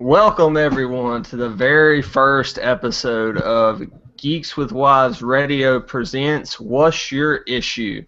Welcome, everyone, to the very first episode of Geeks with Wives Radio presents What's Your Issue?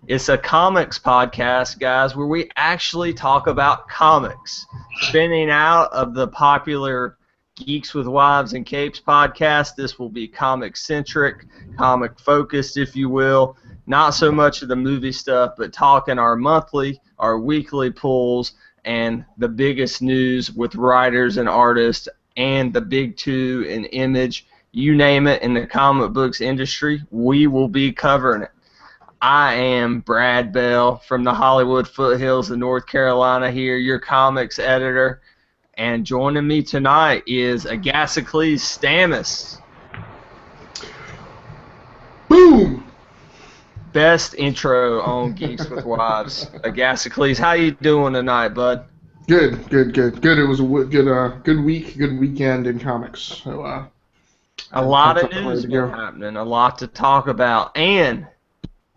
It's a comics podcast, guys, where we actually talk about comics. Spinning out of the popular Geeks with Wives and Capes podcast, this will be comic-centric, comic-focused, if you will. Not so much of the movie stuff, but talking our monthly, our weekly pulls, and the biggest news with writers and artists and the big two in Image, you name it, in the comic books industry, we will be covering it. I am Brad Bell from the Hollywood foothills of North Carolina here, your comics editor, and joining me tonight is Agasicles Stamus. Boom! Best intro on Geeks with Wives. Agasicles, how you doing tonight, bud? Good. It was a good week, good weekend in comics. So, a lot of news happening, a lot to talk about, and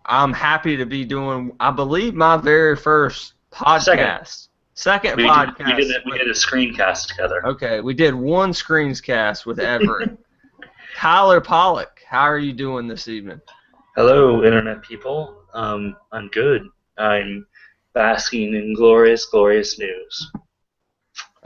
I'm happy to be doing, I believe, my very first podcast. Second podcast. We did a screencast together. Okay, we did one screenscast with Everett. Tyler Pollock, how are you doing this evening? Hello, Internet people. I'm good. I'm basking in glorious, glorious news.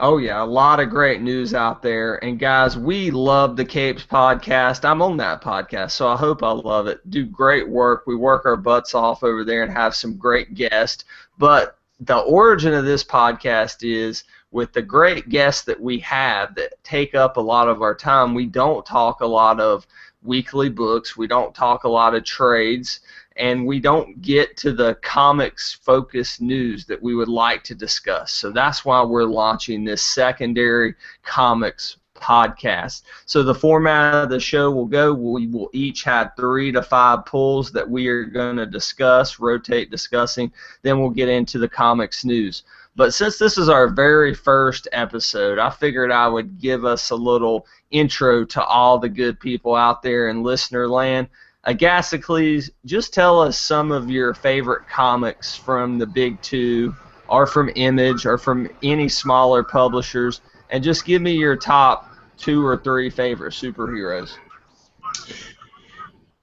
Oh, yeah, a lot of great news out there. And, guys, we love the Capes podcast. I'm on that podcast, so I hope I love it. Do great work. We work our butts off over there and have some great guests. But the origin of this podcast is with the great guests that we have that take up a lot of our time. We don't talk a lot of weekly books, we don't talk a lot of trades, and we don't get to the comics-focused news that we would like to discuss. So that's why we're launching this secondary comics podcast. So the format of the show will go, we will each have 3 to 5 pulls that we are going to discuss, rotate discussing, then we'll get into the comics news. But since this is our very first episode, I figured I would give us a little intro to all the good people out there in listener land. Agasicles, just tell us some of your favorite comics from the big two, or from Image, or from any smaller publishers, and just give me your top 2 or 3 favorite superheroes.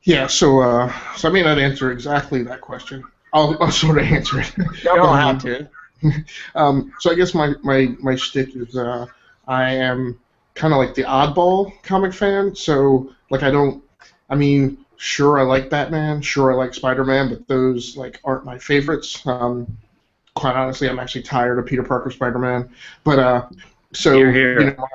Yeah, so I may not answer exactly that question. I'll sort of answer it. You don't have to. So I guess my shtick is I am kind of like the oddball comic fan. So like sure I like Batman, sure I like Spider-Man, but those like aren't my favorites. Quite honestly, I'm actually tired of Peter Parker Spider-Man. But so Here. You know,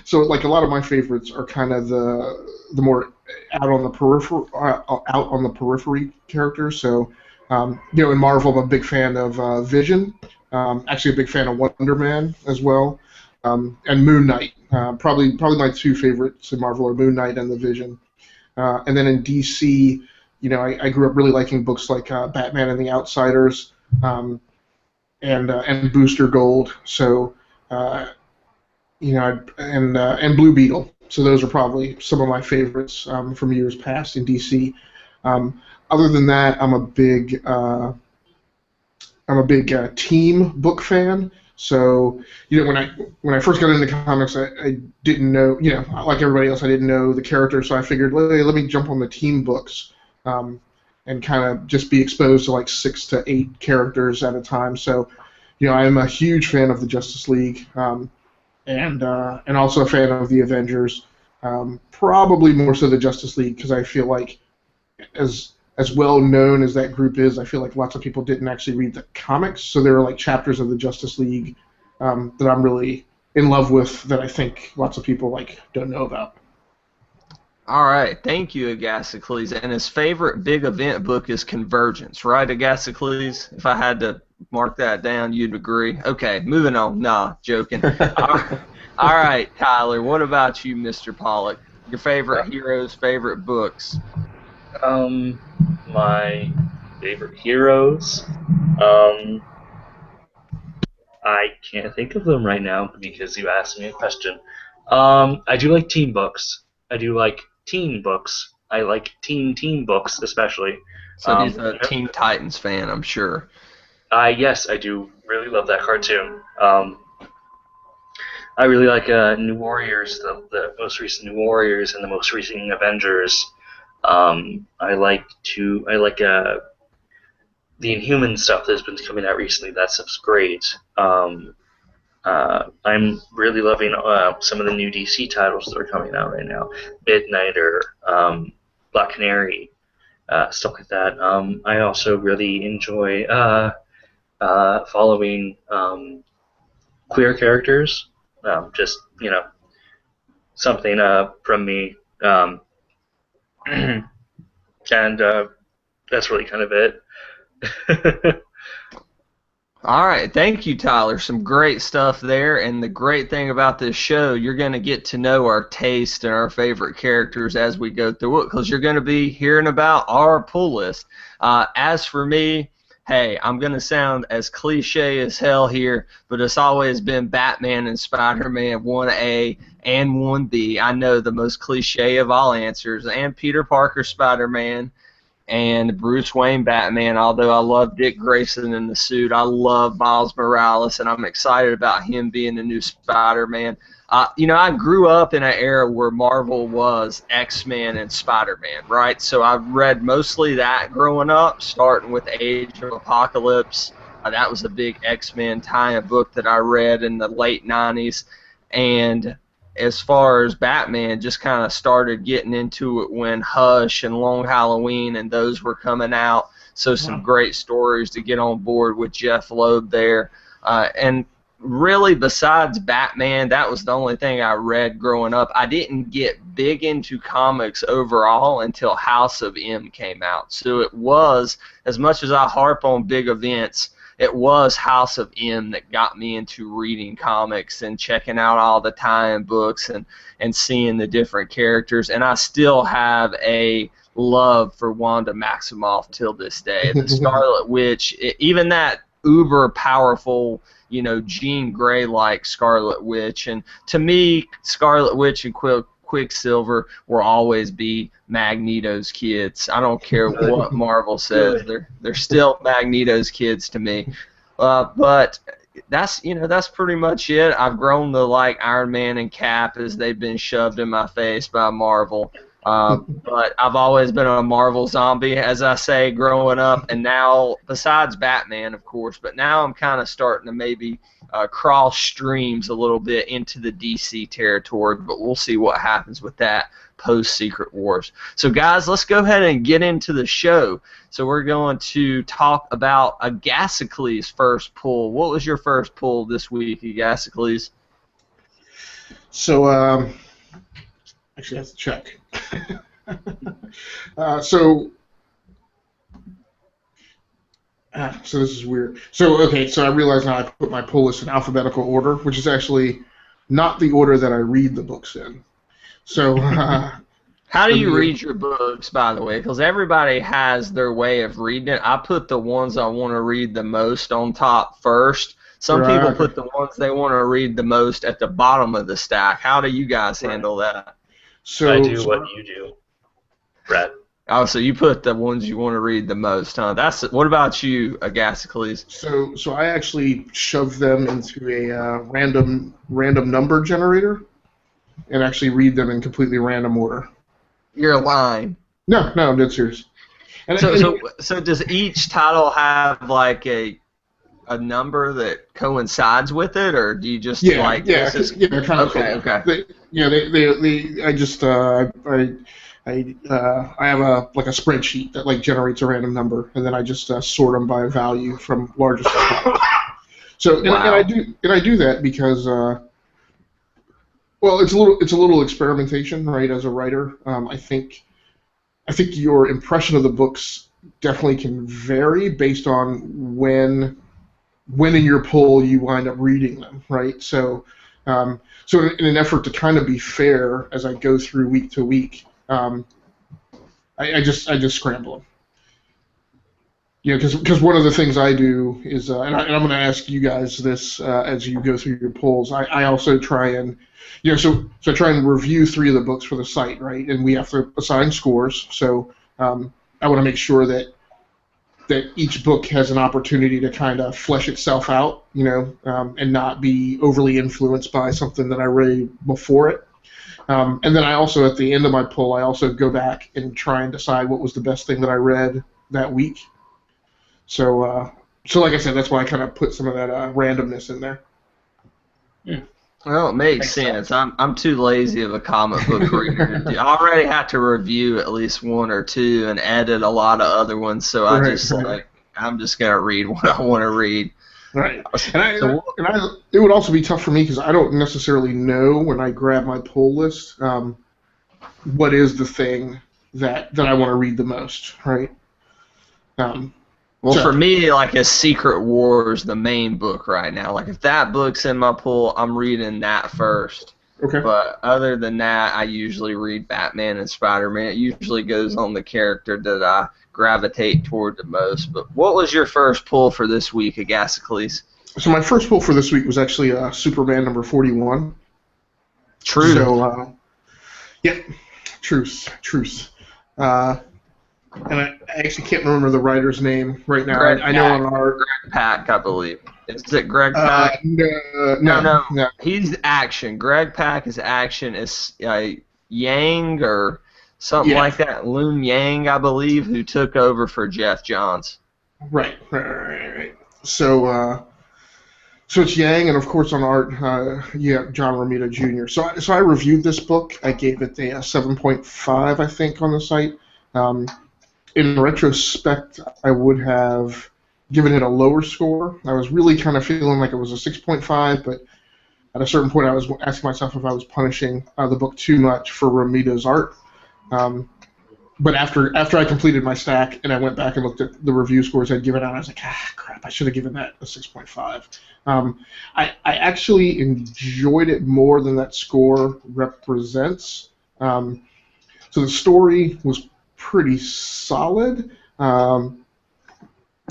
so like a lot of my favorites are kind of the more out on the periphery characters. So. In Marvel, I'm a big fan of Vision. Actually, a big fan of Wonder Man as well, and Moon Knight. Probably my 2 favorites in Marvel are Moon Knight and the Vision. And then in DC, I grew up really liking books like Batman and the Outsiders, and Booster Gold. So, and Blue Beetle. So those are probably some of my favorites from years past in DC. Other than that, I'm a big team book fan. So when I first got into comics, I didn't know, like everybody else, I didn't know the characters. So I figured, let me jump on the team books, and kind of just be exposed to like 6 to 8 characters at a time. So, I'm a huge fan of the Justice League, and also a fan of the Avengers. Probably more so the Justice League, because I feel like as well known as that group is, I feel like lots of people didn't actually read the comics, so there are like chapters of the Justice League that I'm really in love with that I think lots of people like don't know about. All right, thank you, Agasicles. And his favorite big event book is Convergence, right, Agasicles? If I had to mark that down, you'd agree. Okay, moving on. Nah, joking. All right, Tyler, what about you, Mr. Pollock? Your favorite heroes, favorite books? My favorite heroes. I can't think of them right now because you asked me a question. I do like teen books. I do like teen books. I like teen books especially. So he's a Teen Titans fan, I'm sure. Yes, I do really love that cartoon. I really like New Warriors, the most recent New Warriors and the most recent Avengers. I like the Inhuman stuff that's been coming out recently. That stuff's great. I'm really loving some of the new DC titles that are coming out right now. Midnighter, Black Canary, stuff like that. I also really enjoy following queer characters. Just something from me, and that's really kind of it. All right, thank you, Tyler. Some great stuff there, and the great thing about this show, you're going to get to know our taste and our favorite characters as we go through it, because you're going to be hearing about our pull list. As for me, hey, I'm going to sound as cliche as hell here, but it's always been Batman and Spider-Man 1A and 1B. I know the most cliche of all answers, and Peter Parker Spider-Man, and Bruce Wayne Batman. Although I love Dick Grayson in the suit, I love Miles Morales, and I'm excited about him being the new Spider-Man. I grew up in an era where Marvel was X-Men and Spider-Man, right? So I read mostly that growing up, starting with Age of Apocalypse. That was a big X-Men tie-in book that I read in the late 90s. And as far as Batman, just kind of started getting into it when Hush and Long Halloween and those were coming out. So some great stories to get on board with Jeff Loeb there. And really, besides Batman, that was the only thing I read growing up. I didn't get big into comics overall until House of M came out. So it was, as much as I harp on big events, it was House of M that got me into reading comics and checking out all the tie-in books and seeing the different characters. And I still have a love for Wanda Maximoff till this day. The Scarlet Witch, even that uber powerful, Jean Grey-like Scarlet Witch. And to me, Scarlet Witch and Quicksilver will always be Magneto's kids. I don't care what Marvel says; they're still Magneto's kids to me. But that's pretty much it. I've grown to like Iron Man and Cap as they've been shoved in my face by Marvel. But I've always been a Marvel zombie, as I say, growing up, and now, besides Batman, of course, but now I'm kind of starting to maybe cross streams a little bit into the DC territory, but we'll see what happens with that post-Secret Wars. So, guys, let's go ahead and get into the show. So we're going to talk about Agasicles' first pull. What was your first pull this week, Agasicles? So, actually, I have to check. So this is weird. So I realize now I put my pull list in alphabetical order, which is actually not the order that I read the books in. So how do you read your books, by the way? Because everybody has their way of reading it. I put the ones I want to read the most on top first. Some people put the ones they want to read the most at the bottom of the stack. How do you guys handle that? So I do what you do, Brett. Oh, so you put the ones you want to read the most, huh? What about you, Agasicles? So I actually shoved them into a random number generator, and actually read them in completely random order. You're lying. No, I'm dead serious. So does each title have like a number that coincides with it, or do you just kind of okay. I have a spreadsheet that like generates a random number, and then I just sort them by value from largest to smallest. So and I do that because it's a little experimentation, right? As a writer, I think your impression of the books definitely can vary based on when in your pull you wind up reading them, right? So in an effort to kind of be fair as I go through week to week, I just scramble them. Because one of the things I do is, and I'm going to ask you guys this as you go through your polls. I also try and, so I try and review 3 of the books for the site, right? And we have to assign scores. So I want to make sure that that each book has an opportunity to kind of flesh itself out, and not be overly influenced by something that I read before it. And then I also, at the end of my pull, I also go back and try and decide what was the best thing that I read that week. So like I said, that's why I kind of put some of that randomness in there. Well, it makes sense. I'm too lazy of a comic book reader to do. I already have to review at least one or two and edit a lot of other ones, so I'm just gonna read what I want to read. Right, it would also be tough for me because I don't necessarily know when I grab my pull list what is the thing that I want to read the most, right? Well, for me, like, a Secret Wars, the main book right now. Like, if that book's in my pull, I'm reading that first. Okay. But other than that, I usually read Batman and Spider-Man. It usually goes on the character that I gravitate toward the most. But what was your first pull for this week, Agasicles? So my first pull for this week was actually Superman number 41. True. So, truce. And I actually can't remember the writer's name right now. I know on art. Greg Pak, I believe. Is it Greg Pak? No. He's action. Greg Pak is action. Is Yang or something like that. Loon Yang, I believe, who took over for Jeff Johns. Right. So it's Yang, and of course on art, John Romita Jr. So I reviewed this book. I gave it a 7.5, I think, on the site. In retrospect, I would have given it a lower score. I was really kind of feeling like it was a 6.5, but at a certain point I was asking myself if I was punishing the book too much for Romita's art. But after I completed my stack and I went back and looked at the review scores I'd given out, I was like, crap, I should have given that a 6.5. I actually enjoyed it more than that score represents. So the story was pretty solid.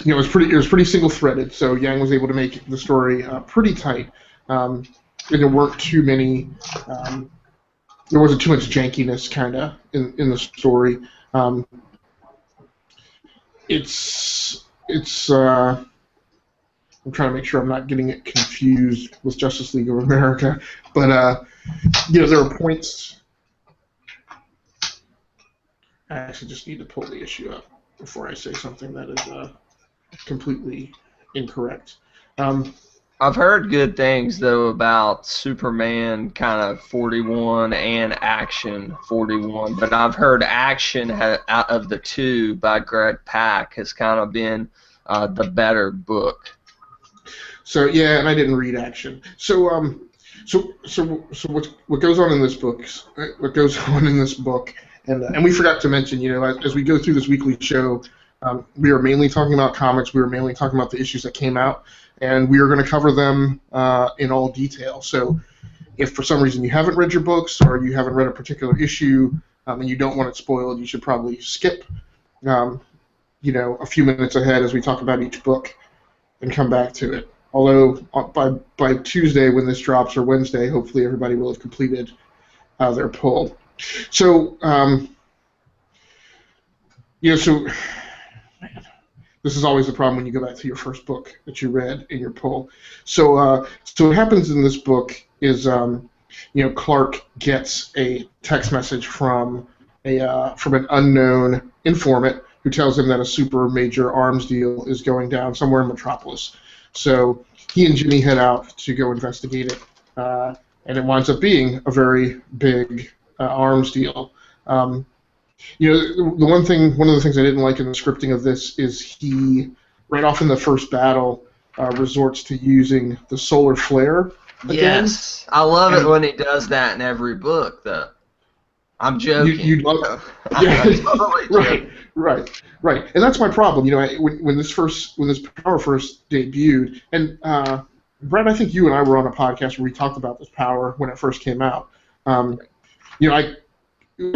It was pretty single-threaded. So Yang was able to make the story pretty tight. And there weren't too many. There wasn't too much jankiness kind of in the story. It's. I'm trying to make sure I'm not getting it confused with Justice League of America, but there are points. I actually just need to pull the issue up before I say something that is completely incorrect. I've heard good things, though, about Superman kind of 41 and Action 41, but I've heard Action out of the two by Greg Pak has kind of been the better book. So yeah, and I didn't read Action. So what goes on in this book? What goes on in this book? And we forgot to mention, as we go through this weekly show, we are mainly talking about comics. We are mainly talking about the issues that came out, and we are going to cover them in all detail. So if for some reason you haven't read your books or you haven't read a particular issue and you don't want it spoiled, you should probably skip, a few minutes ahead as we talk about each book and come back to it. Although by Tuesday when this drops, or Wednesday, hopefully everybody will have completed their pull. So, this is always the problem when you go back to your first book that you read in your pull. So what happens in this book is, Clark gets a text message from an unknown informant who tells him that a super major arms deal is going down somewhere in Metropolis. So he and Jimmy head out to go investigate it, and it winds up being a very big arms deal. One of the things I didn't like in the scripting of this is he, right off in the first battle, resorts to using the solar flare again. Yes, I love it when he does that in every book, though. I'm joking. You love it. Yeah, totally right. And that's my problem. When this power first debuted, and Brad, I think you and I were on a podcast where we talked about this power when it first came out. I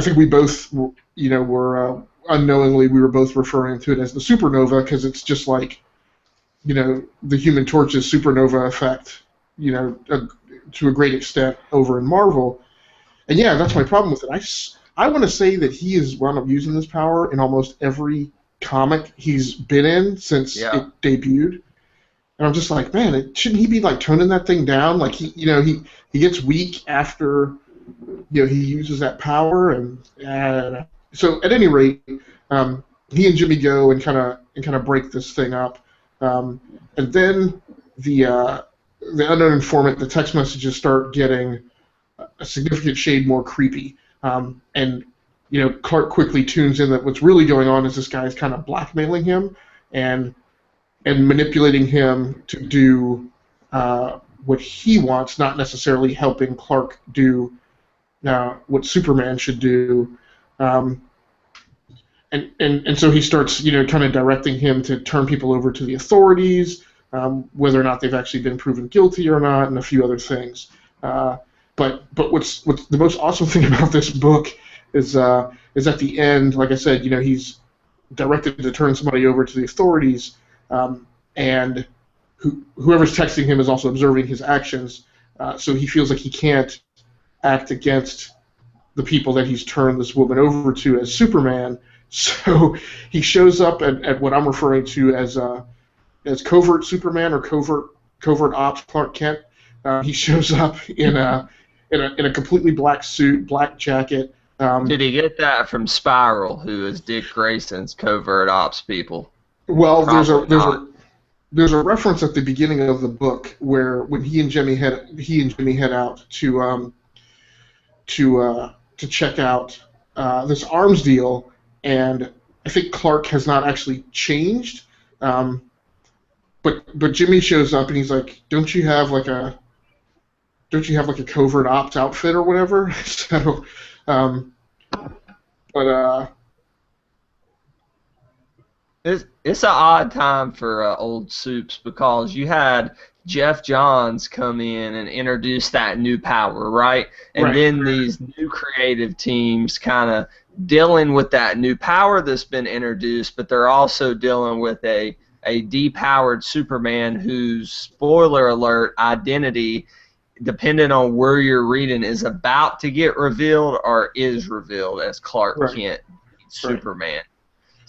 think we both, were unknowingly we were both referring to it as the supernova because it's just like, the Human Torch's supernova effect, to a great extent over in Marvel. And yeah, that's my problem with it. I want to say that he has wound up using this power in almost every comic he's been in since it Yeah. debuted. And I'm just like, man, shouldn't he be like toning that thing down? Like he gets weak after he uses that power, and so at any rate, he and Jimmy go and kind of break this thing up, and then the unknown informant, the text messages start getting a significant shade more creepy, and Clark quickly tunes in that what's really going on is this guy's kind of blackmailing him and manipulating him to do what he wants, not necessarily helping Clark do what Superman should do. Um, and so he starts, kind of directing him to turn people over to the authorities, whether or not they've actually been proven guilty or not, and a few other things. But what's the most awesome thing about this book is at the end, like I said, he's directed to turn somebody over to the authorities, and whoever's texting him is also observing his actions, so he feels like he can't act against the people that he's turned this woman over to as Superman. So he shows up at what I'm referring to as covert Superman or covert ops Clark Kent. He shows up in a completely black suit, black jacket. Did he get that from Spiral, who is Dick Grayson's covert ops people? Well, Probably not. there's a reference at the beginning of the book where when he and Jimmy head out to check out this arms deal, and I think Clark has not actually changed, but Jimmy shows up and he's like, "Don't you have like a covert ops outfit or whatever?" So, but It's an odd time for old soups because you had Jeff Johns come in and introduce that new power, right? And right, then these new creative teams kind of dealing with that new power that's been introduced, but they're also dealing with a depowered Superman whose, spoiler alert, identity, depending on where you're reading, is about to get revealed or is revealed as Clark right, Kent, right, Superman.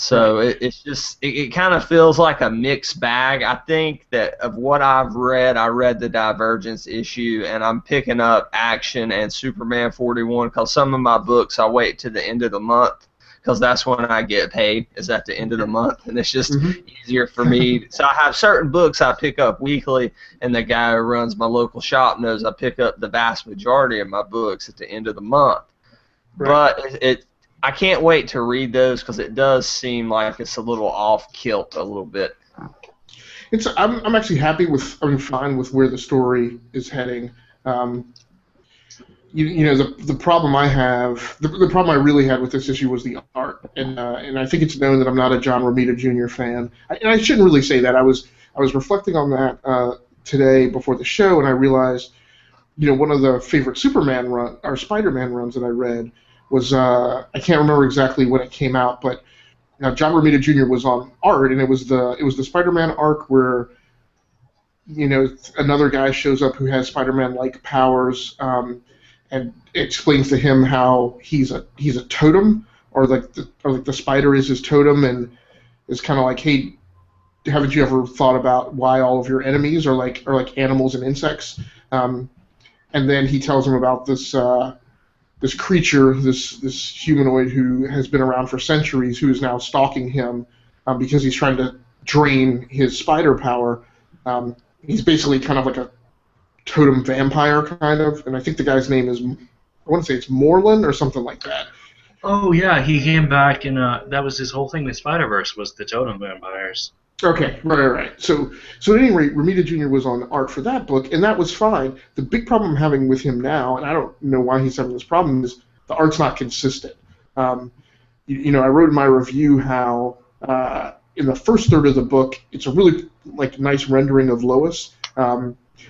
So it's just it kind of feels like a mixed bag. I think that of what I've read, I read the Divergence issue, and I'm picking up Action and Superman 41 because some of my books I wait to the end of the month because that's when I get paid, is at the end of the month, and it's just mm-hmm. easier for me. So I have certain books I pick up weekly, and the guy who runs my local shop knows I pick up the vast majority of my books at the end of the month. Right. But I can't wait to read those because it does seem like it's a little off kilt a little bit. I'm actually fine with where the story is heading. The problem I have, the problem I really had with this issue was the art, and I think it's known that I'm not a John Romita Jr. fan, and I shouldn't really say that. I was reflecting on that today before the show, and I realized, one of the favorite Superman or Spider-Man runs that I read was I can't remember exactly when it came out, but John Romita Jr. was on art, and it was the Spider-Man arc where another guy shows up who has Spider-Man-like powers, and it explains to him how he's a totem, or like the spider is his totem, and it's kind of like, hey, haven't you ever thought about why all of your enemies are like animals and insects? And then he tells him about this creature, this humanoid who has been around for centuries, who is now stalking him because he's trying to drain his spider power. He's basically kind of like a totem vampire, kind of, and I think the guy's name is, I want to say it's Moreland or something like that. Oh yeah, he came back, and that was his whole thing. The Spider-Verse was the totem vampires. Okay, right. So at any rate, Romita Jr. was on art for that book, and that was fine. The big problem I'm having with him now, and I don't know why he's having this problem, is the art's not consistent. I wrote in my review how in the first third of the book, it's a really nice rendering of Lois.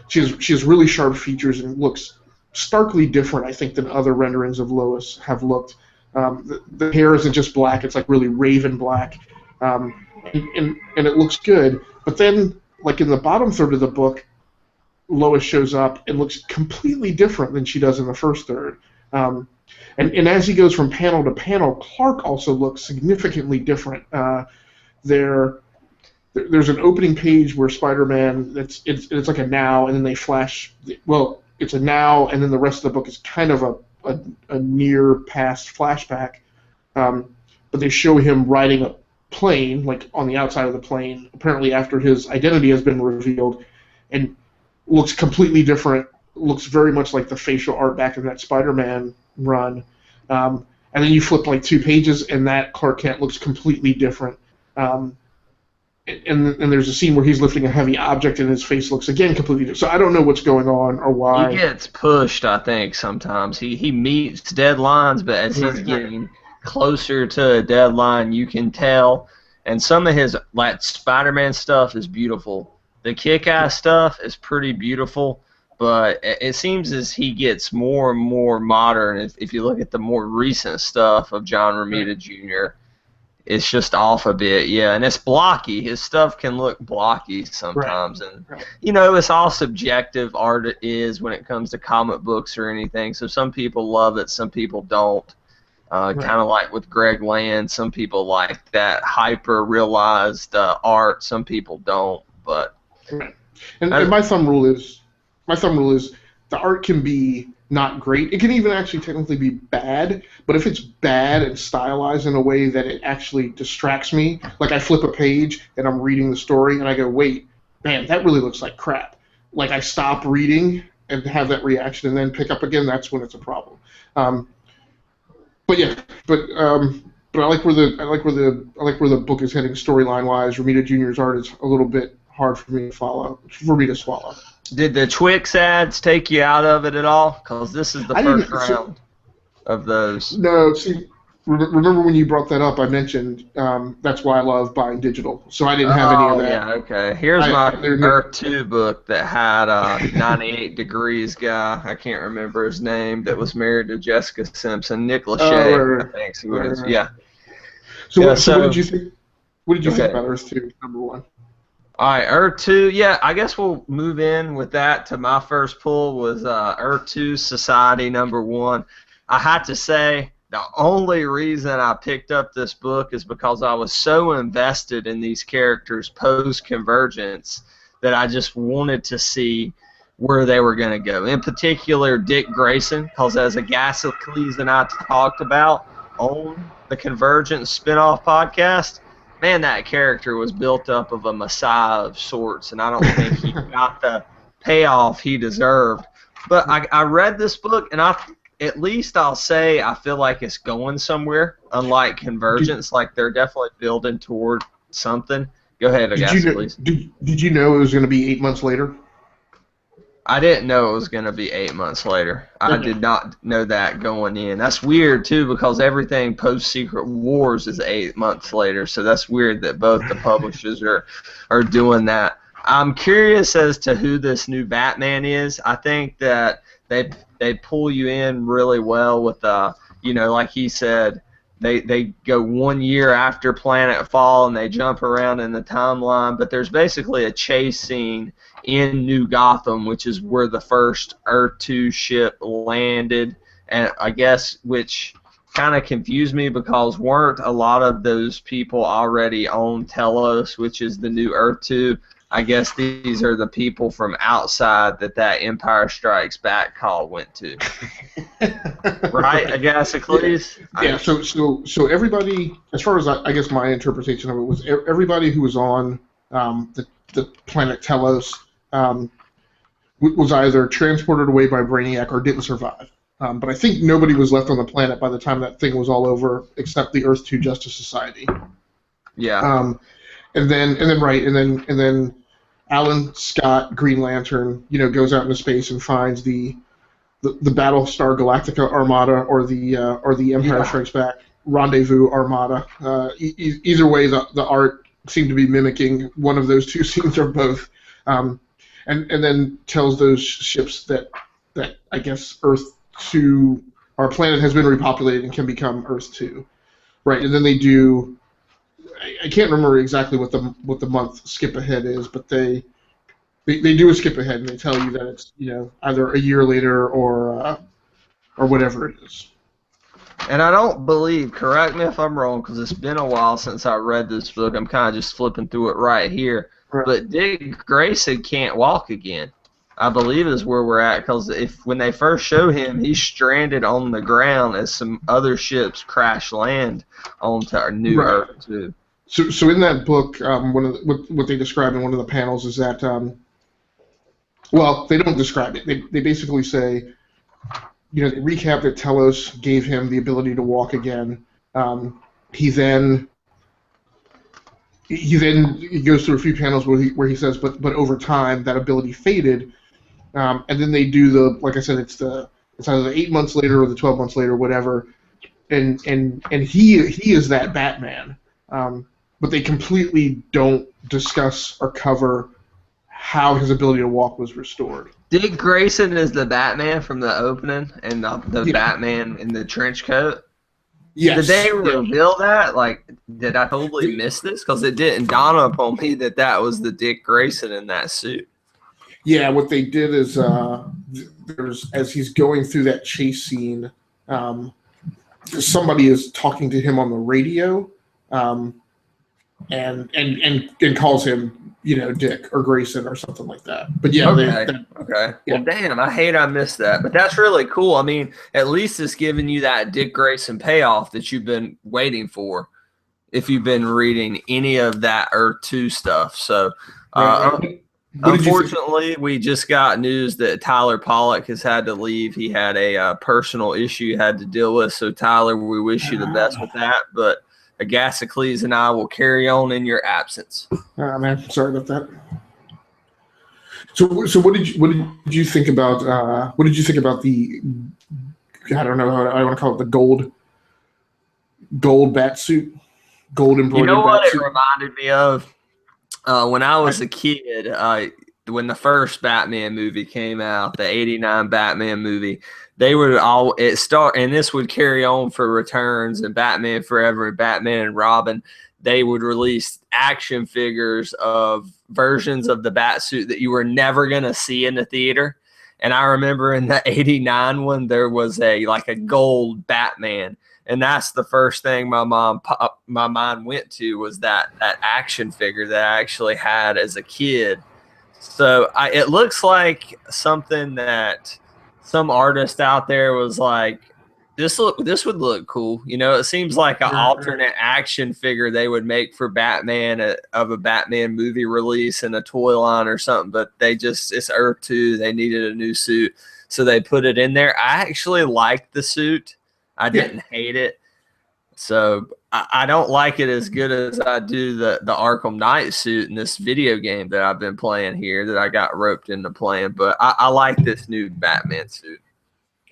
She has really sharp features and looks starkly different, I think, than other renderings of Lois have looked. The hair isn't just black; it's like really raven black. And it looks good, but then, in the bottom third of the book, Lois shows up and looks completely different than she does in the first third. And as he goes from panel to panel, Clark also looks significantly different. there's an opening page where Spider-Man it's like a now, and then they flash. Well, it's a now, and then the rest of the book is kind of a near past flashback. But they show him riding a plane, like on the outside of the plane, apparently after his identity has been revealed, and looks completely different. Looks very much like the facial art back in that Spider-Man run. And then you flip like 2 pages, and that Clark Kent looks completely different. And there's a scene where he's lifting a heavy object, and his face looks again completely different. So I don't know what's going on or why. He gets pushed, I think, sometimes. He meets deadlines, but as he's getting closer to a deadline, you can tell. And some of his like Spider-Man stuff is beautiful. The Kick-Ass stuff is pretty beautiful, but it seems as he gets more and more modern. If you look at the more recent stuff of John Romita Jr., it's just off a bit, yeah, and it's blocky. His stuff can look blocky sometimes, and it's all subjective. Art is when it comes to comic books or anything. So some people love it, some people don't. Kind of like with Greg Land, some people like that hyper realized art. Some people don't, but and my thumb rule is the art can be not great. It can even actually technically be bad, but if it's bad and stylized in a way that it actually distracts me, like I flip a page and I'm reading the story and I go, wait, man, that really looks like crap. Like I stop reading and have that reaction and then pick up again, that's when it's a problem. But I like where the book is heading storyline wise. Romita Jr.'s art is a little bit hard for me to swallow. Did the Twix ads take you out of it at all? Because this is the first round of those. No, see, remember when you brought that up, I mentioned that's why I love buying digital. So I didn't have any of that. Yeah, okay. Here's my Earth 2 book that had a 98 Degrees guy. I can't remember his name. That was married to Jessica Simpson. Nick Lachey, I think he was. Yeah. So what did you think? What did you think about Earth 2, number 1? All right, Earth 2, yeah, I guess we'll move in with that to my first pull was Earth 2 Society number 1. I had to say, the only reason I picked up this book is because I was so invested in these characters post-Convergence that I just wanted to see where they were going to go. In particular, Dick Grayson, because as Agasicles and I talked about on the Convergence spinoff podcast, man, that character was built up of a messiah of sorts, and I don't think he got the payoff he deserved. But I read this book, and at least I'll say I feel like it's going somewhere, unlike Convergence. Like they're definitely building toward something. Go ahead, please. Did you know it was going to be 8 months later? I didn't know it was going to be 8 months later. I did not know that going in. That's weird, too, because everything post-Secret Wars is 8 months later, so that's weird that both the publishers are doing that. I'm curious as to who this new Batman is. I think that they pull you in really well with, like he said, they go 1 year after Planetfall and they jump around in the timeline, but there's basically a chase scene in New Gotham, which is where the first Earth 2 ship landed, and I guess which kind of confused me because weren't a lot of those people already on Telos, which is the new Earth 2? I guess these are the people from outside that Empire Strikes Back call went to. Right, Agasicles? Yeah, so everybody, as far as I guess my interpretation of it was everybody who was on the planet Telos was either transported away by Brainiac or didn't survive. But I think nobody was left on the planet by the time that thing was all over, except the Earth 2 Justice Society. Yeah. And then Alan Scott, Green Lantern, goes out into space and finds the Battlestar Galactica Armada or the Empire Strikes Back Rendezvous Armada. Either way, the art seemed to be mimicking one of those two scenes or both. And then tells those ships that I guess Earth 2, our planet has been repopulated and can become Earth 2, right? And then they do. I can't remember exactly what the month skip ahead is, but they do a skip ahead and they tell you that it's either a year later or whatever it is. And I don't believe, correct me if I'm wrong, because it's been a while since I read this book. I'm kind of just flipping through it right here. Right. But Dick Grayson can't walk again. I believe is where we're at, because when they first show him, he's stranded on the ground as some other ships crash land onto our new Right. Earth too. So in that book, what they describe in one of the panels is that, well, they don't describe it. They basically say, they recap that Telos gave him the ability to walk again. He then he goes through a few panels where he says, but over time that ability faded, and then they do like I said, it's either the 8 months later or the 12 months later, whatever, and he is that Batman. But they completely don't discuss or cover how his ability to walk was restored. Dick Grayson is the Batman from the opening, and the Yeah. Batman in the trench coat. Yes. Did they reveal that? Like, did I totally miss this? Because it didn't dawn upon me that was the Dick Grayson in that suit. Yeah, what they did is as he's going through that chase scene, somebody is talking to him on the radio, and calls him, Dick or Grayson or something like that. But yeah, Okay. Yeah. Well, damn, I hate I missed that, but that's really cool. I mean, at least it's giving you that Dick Grayson payoff that you've been waiting for, if you've been reading any of that Earth 2 stuff. So, unfortunately, we just got news that Tyler Pollock has had to leave. He had a personal issue he had to deal with. So, Tyler, we wish you the best with that. But Agasicles and I will carry on in your absence. Man, sorry about that. So what did you think about the, I don't know how I want to call it, the gold bat suit, gold embroidered. You know what bat it suit? reminded me of? When I was a kid, when the first Batman movie came out, the '89 Batman movie, they would and this would carry on for Returns and Batman Forever and Batman and Robin. They would release action figures of versions of the Batsuit that you were never gonna see in the theater. And I remember in the '89 one, there was a gold Batman. And that's the first thing my mind went to, was that action figure that I actually had as a kid. So it looks like something that some artist out there was like, this would look cool. It seems like an alternate action figure they would make for Batman of a Batman movie release in a toy line or something. But it's Earth 2. They needed a new suit, so they put it in there. I actually liked the suit. I didn't hate it. So I don't like it as good as I do the Arkham Knight suit in this video game that I've been playing here, that I got roped into playing. But I like this new Batman suit.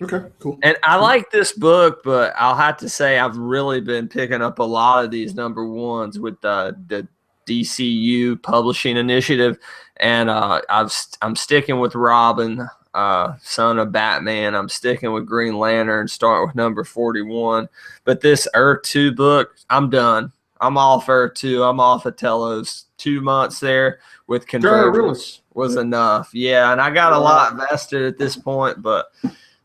Okay, cool. And I like this book, but I'll have to say I've really been picking up a lot of these #1s with the DCU publishing initiative. And I'm sticking with Robin, son of Batman. I'm sticking with Green Lantern, starting with number 41. But this Earth 2 book, I'm done. I'm off Earth 2. I'm off of Telos. 2 months there with conversions was enough. Yeah, and I got a lot vested at this point, but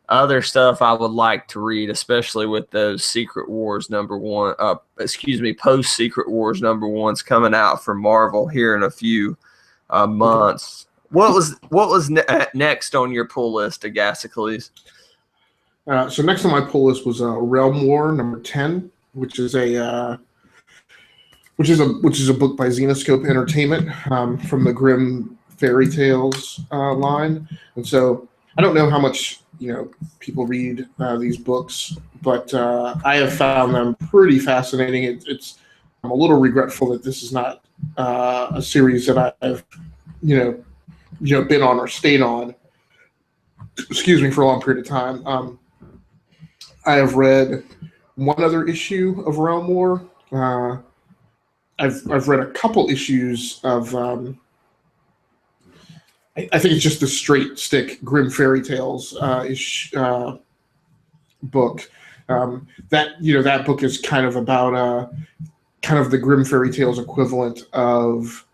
other stuff I would like to read, especially with those Secret Wars post Secret Wars #1s coming out from Marvel here in a few months. What was next on your pull list, Agasicles? So next on my pull list was Realm War #10, which is a book by Xenoscope Entertainment, from the Grimm Fairy Tales line. And so I don't know how much people read these books, but I have found them pretty fascinating. I'm a little regretful that this is not a series that I've been on or stayed on, for a long period of time. I have read one other issue of Realm War. I've read a couple issues of I think it's just the straight stick Grimm Fairy Tales book. That book is kind of about kind of the Grimm Fairy Tales equivalent of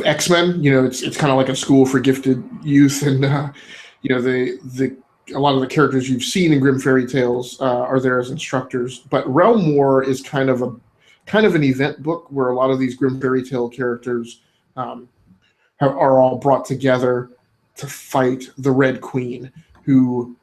X-Men. It's kind of like a school for gifted youth, and the a lot of the characters you've seen in Grimm Fairy Tales are there as instructors. But Realm War is kind of an event book where a lot of these Grimm Fairy Tale characters um, are all brought together to fight the Red Queen, who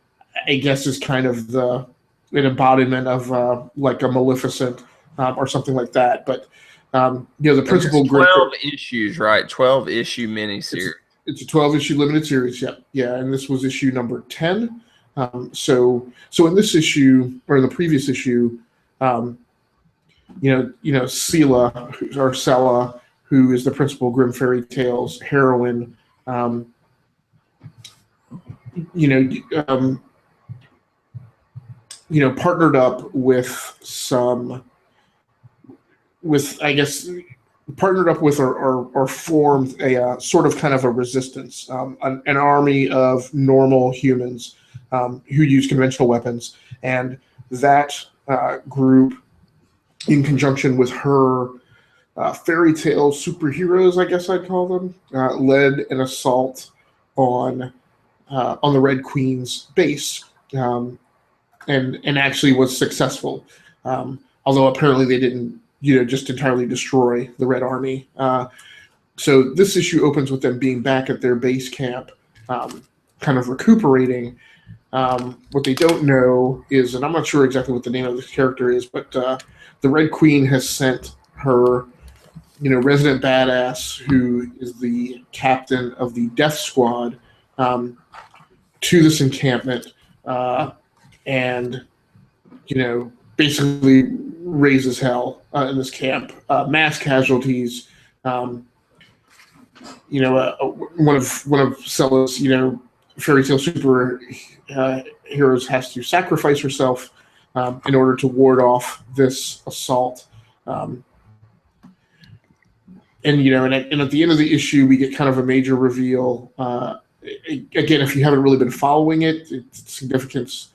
I guess is kind of an embodiment of like a Maleficent or something like that. But the And there's principal Grimm 12 issues, right? 12 issue it's, miniseries. it's a 12-issue limited series. Yeah, and this was issue number 10. So in this issue or in the previous issue, um, Sela or Sela, who is the principal Grimm Fairy Tales heroine, um, you know, um, partnered up partnered up with or formed a sort of kind of a resistance, an army of normal humans who use conventional weapons, and that group, in conjunction with her fairy tale superheroes, I guess I'd call them, led an assault on the Red Queen's base, and actually was successful. Although apparently they didn't, just entirely destroy the Red Army. So this issue opens with them being back at their base camp, kind of recuperating. What they don't know is, and I'm not sure exactly what the name of this character is, but the Red Queen has sent her, resident badass, who is the captain of the Death Squad, to this encampment, and basically raises hell in this camp. Mass casualties. One of Sela's fairy tale super heroes has to sacrifice herself in order to ward off this assault. And at the end of the issue, we get kind of a major reveal. Again, if you haven't really been following it, its significance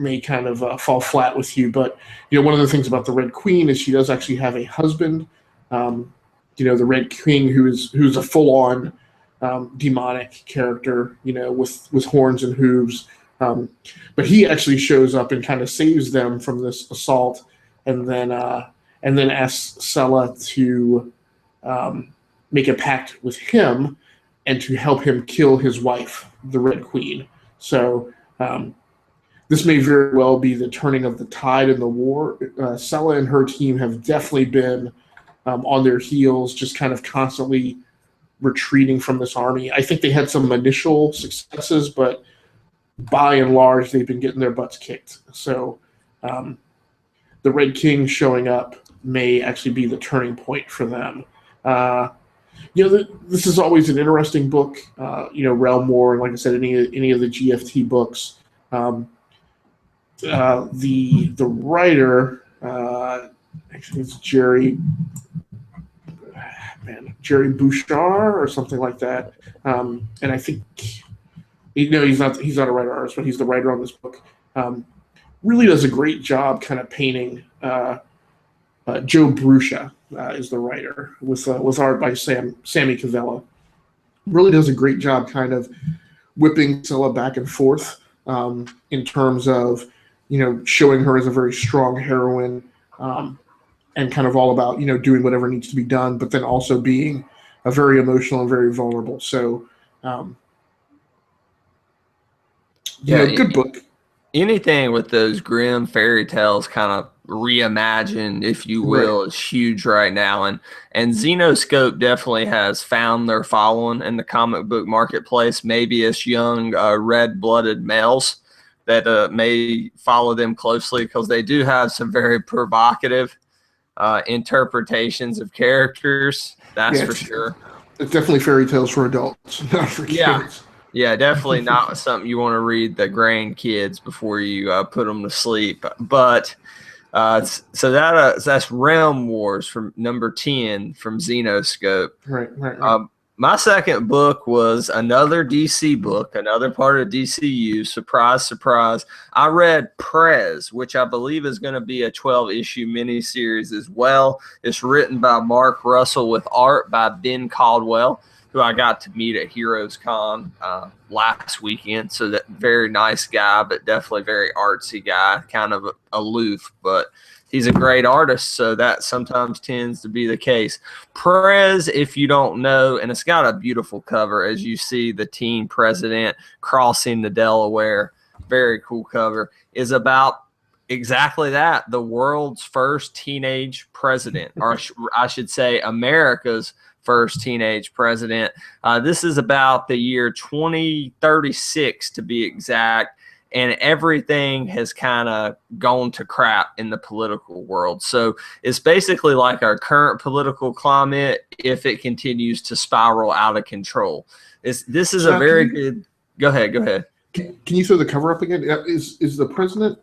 may kind of fall flat with you. But one of the things about the Red Queen is she does actually have a husband. The Red King, who's a full-on demonic character, with horns and hooves. But he actually shows up and kind of saves them from this assault, and then asks Sela to make a pact with him and to help him kill his wife, the Red Queen. So this may very well be the turning of the tide in the war. Sela and her team have definitely been on their heels, just kind of constantly retreating from this army. I think they had some initial successes, but by and large, they've been getting their butts kicked. So the Red King showing up may actually be the turning point for them. This is always an interesting book. Realm War, and like I said, any of the GFT books. The writer, actually, it's Jerry Bouchard or something like that. And I think he's not a writer artist, but he's the writer on this book. Really does a great job kind of painting. Joe Bruscia is the writer, with art by Sammy Cavella. Really does a great job kind of whipping Sela back and forth in terms of showing her as a very strong heroine, and kind of all about doing whatever needs to be done, but then also being a very emotional and very vulnerable. So good book. Anything with those Grimm fairy tales kind of reimagined, if you will, is huge right now. And Xenoscope definitely has found their following in the comic book marketplace. Maybe it's young red-blooded males that may follow them closely, because they do have some very provocative interpretations of characters. That's for sure. It's definitely fairy tales for adults, not for kids. Yeah, definitely not something you want to read the grandkids before you put them to sleep. But so that's Realm Wars from number 10 from Xenoscope. Right. My second book was another DC book, another part of DCU. Surprise, surprise. I read Prez, which I believe is going to be a 12-issue miniseries as well. It's written by Mark Russell with art by Ben Caldwell. who I got to meet at Heroes Con last weekend. So that very nice guy, but definitely very artsy guy, kind of aloof, but he's a great artist. So that sometimes tends to be the case. Prez, if you don't know, and it's got a beautiful cover, as you see the teen president crossing the Delaware. Very cool cover. Is about exactly that, the world's first teenage president, or I should say America's first teenage president. This is about the year 2036 to be exact, and everything has kind of gone to crap in the political world. So it's basically like our current political climate if it continues to spiral out of control. This is a very good. Go ahead. Can you throw the cover up again? Is the president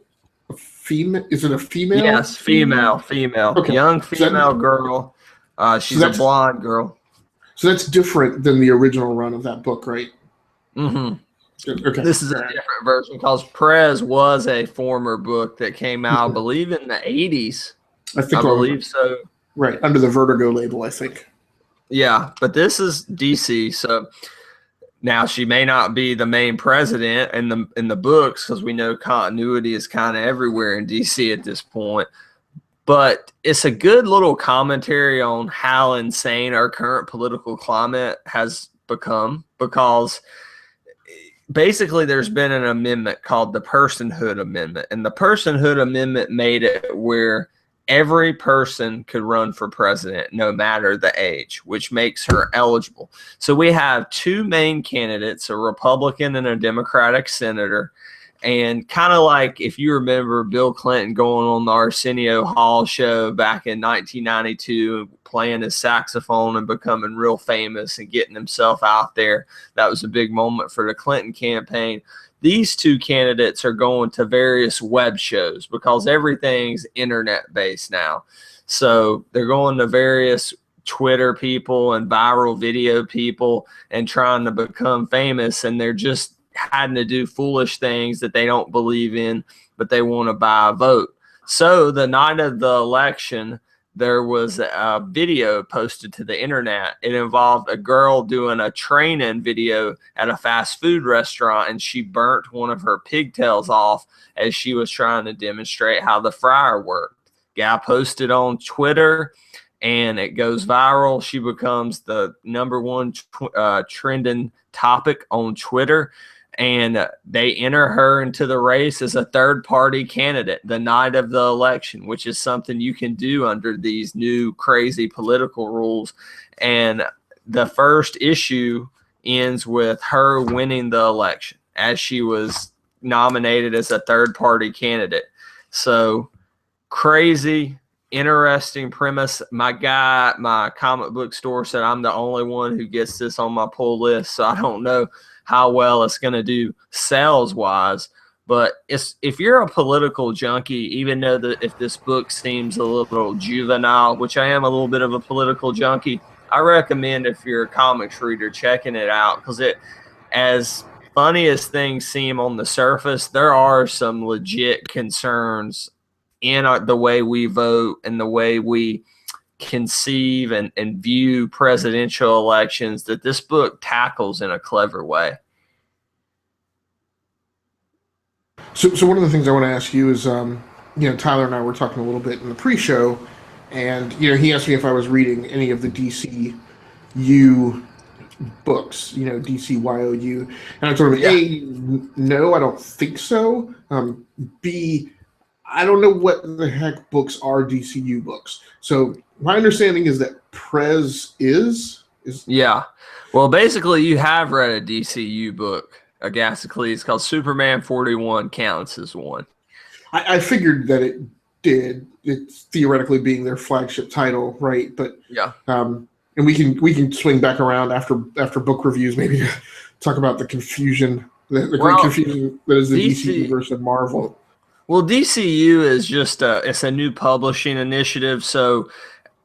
a female? Is it a female? Yes, female. Okay. Young female girl. She's a blonde girl. So that's different than the original run of that book, right? Mm-hmm. Okay. This is a different version because Prez was a former book that came out, I believe, in the 80s. I believe so. Right, under the Vertigo label, I think. Yeah, but this is DC, so now she may not be the main president in the books because we know continuity is kind of everywhere in DC at this point. But it's a good little commentary on how insane our current political climate has become, because basically there's been an amendment called the Personhood Amendment. And the Personhood Amendment made it where every person could run for president no matter the age, which makes her eligible. So we have two main candidates, a Republican and a Democratic senator. And kind of like if you remember Bill Clinton going on the Arsenio Hall show back in 1992, playing his saxophone and becoming real famous and getting himself out there. That was a big moment for the Clinton campaign. These two candidates are going to various web shows because everything's internet-based now. So they're going to various Twitter people and viral video people and trying to become famous, and they're just having to do foolish things that they don't believe in, but they want to buy a vote. So the night of the election, there was a video posted to the internet. It involved a girl doing a training video at a fast food restaurant, and she burnt one of her pigtails off as she was trying to demonstrate how the fryer worked. Guy posted on Twitter, and it goes viral. She becomes the #1 trending topic on Twitter. And they enter her into the race as a third-party candidate the night of the election, which is something you can do under these new crazy political rules. And the first issue ends with her winning the election as she was nominated as a third-party candidate. So crazy, interesting premise. My comic book store said I'm the only one who gets this on my pull list, so I don't know how well it's going to do sales wise. But if you're a political junkie, even though if this book seems a little juvenile, which I am a little bit of a political junkie, I recommend, if you're a comics reader, checking it out, because as funny as things seem on the surface, there are some legit concerns in the way we vote and the way we conceive and view presidential elections that this book tackles in a clever way. So one of the things I want to ask you is, Tyler and I were talking a little bit in the pre-show, and he asked me if I was reading any of the DCU books, DCYOU, and I told him, A, no, I don't think so. B, I don't know what the heck books are DCU books. So my understanding is that Prez is. Yeah. Well, basically, you have read a DCU book, Agassicles, called Superman 41 counts as one. I figured that it did. It's theoretically being their flagship title, right? But yeah. And we can swing back around after book reviews, maybe to talk about the confusion, the great confusion that is the DC universe and Marvel. Well, DCU is just it's a new publishing initiative. So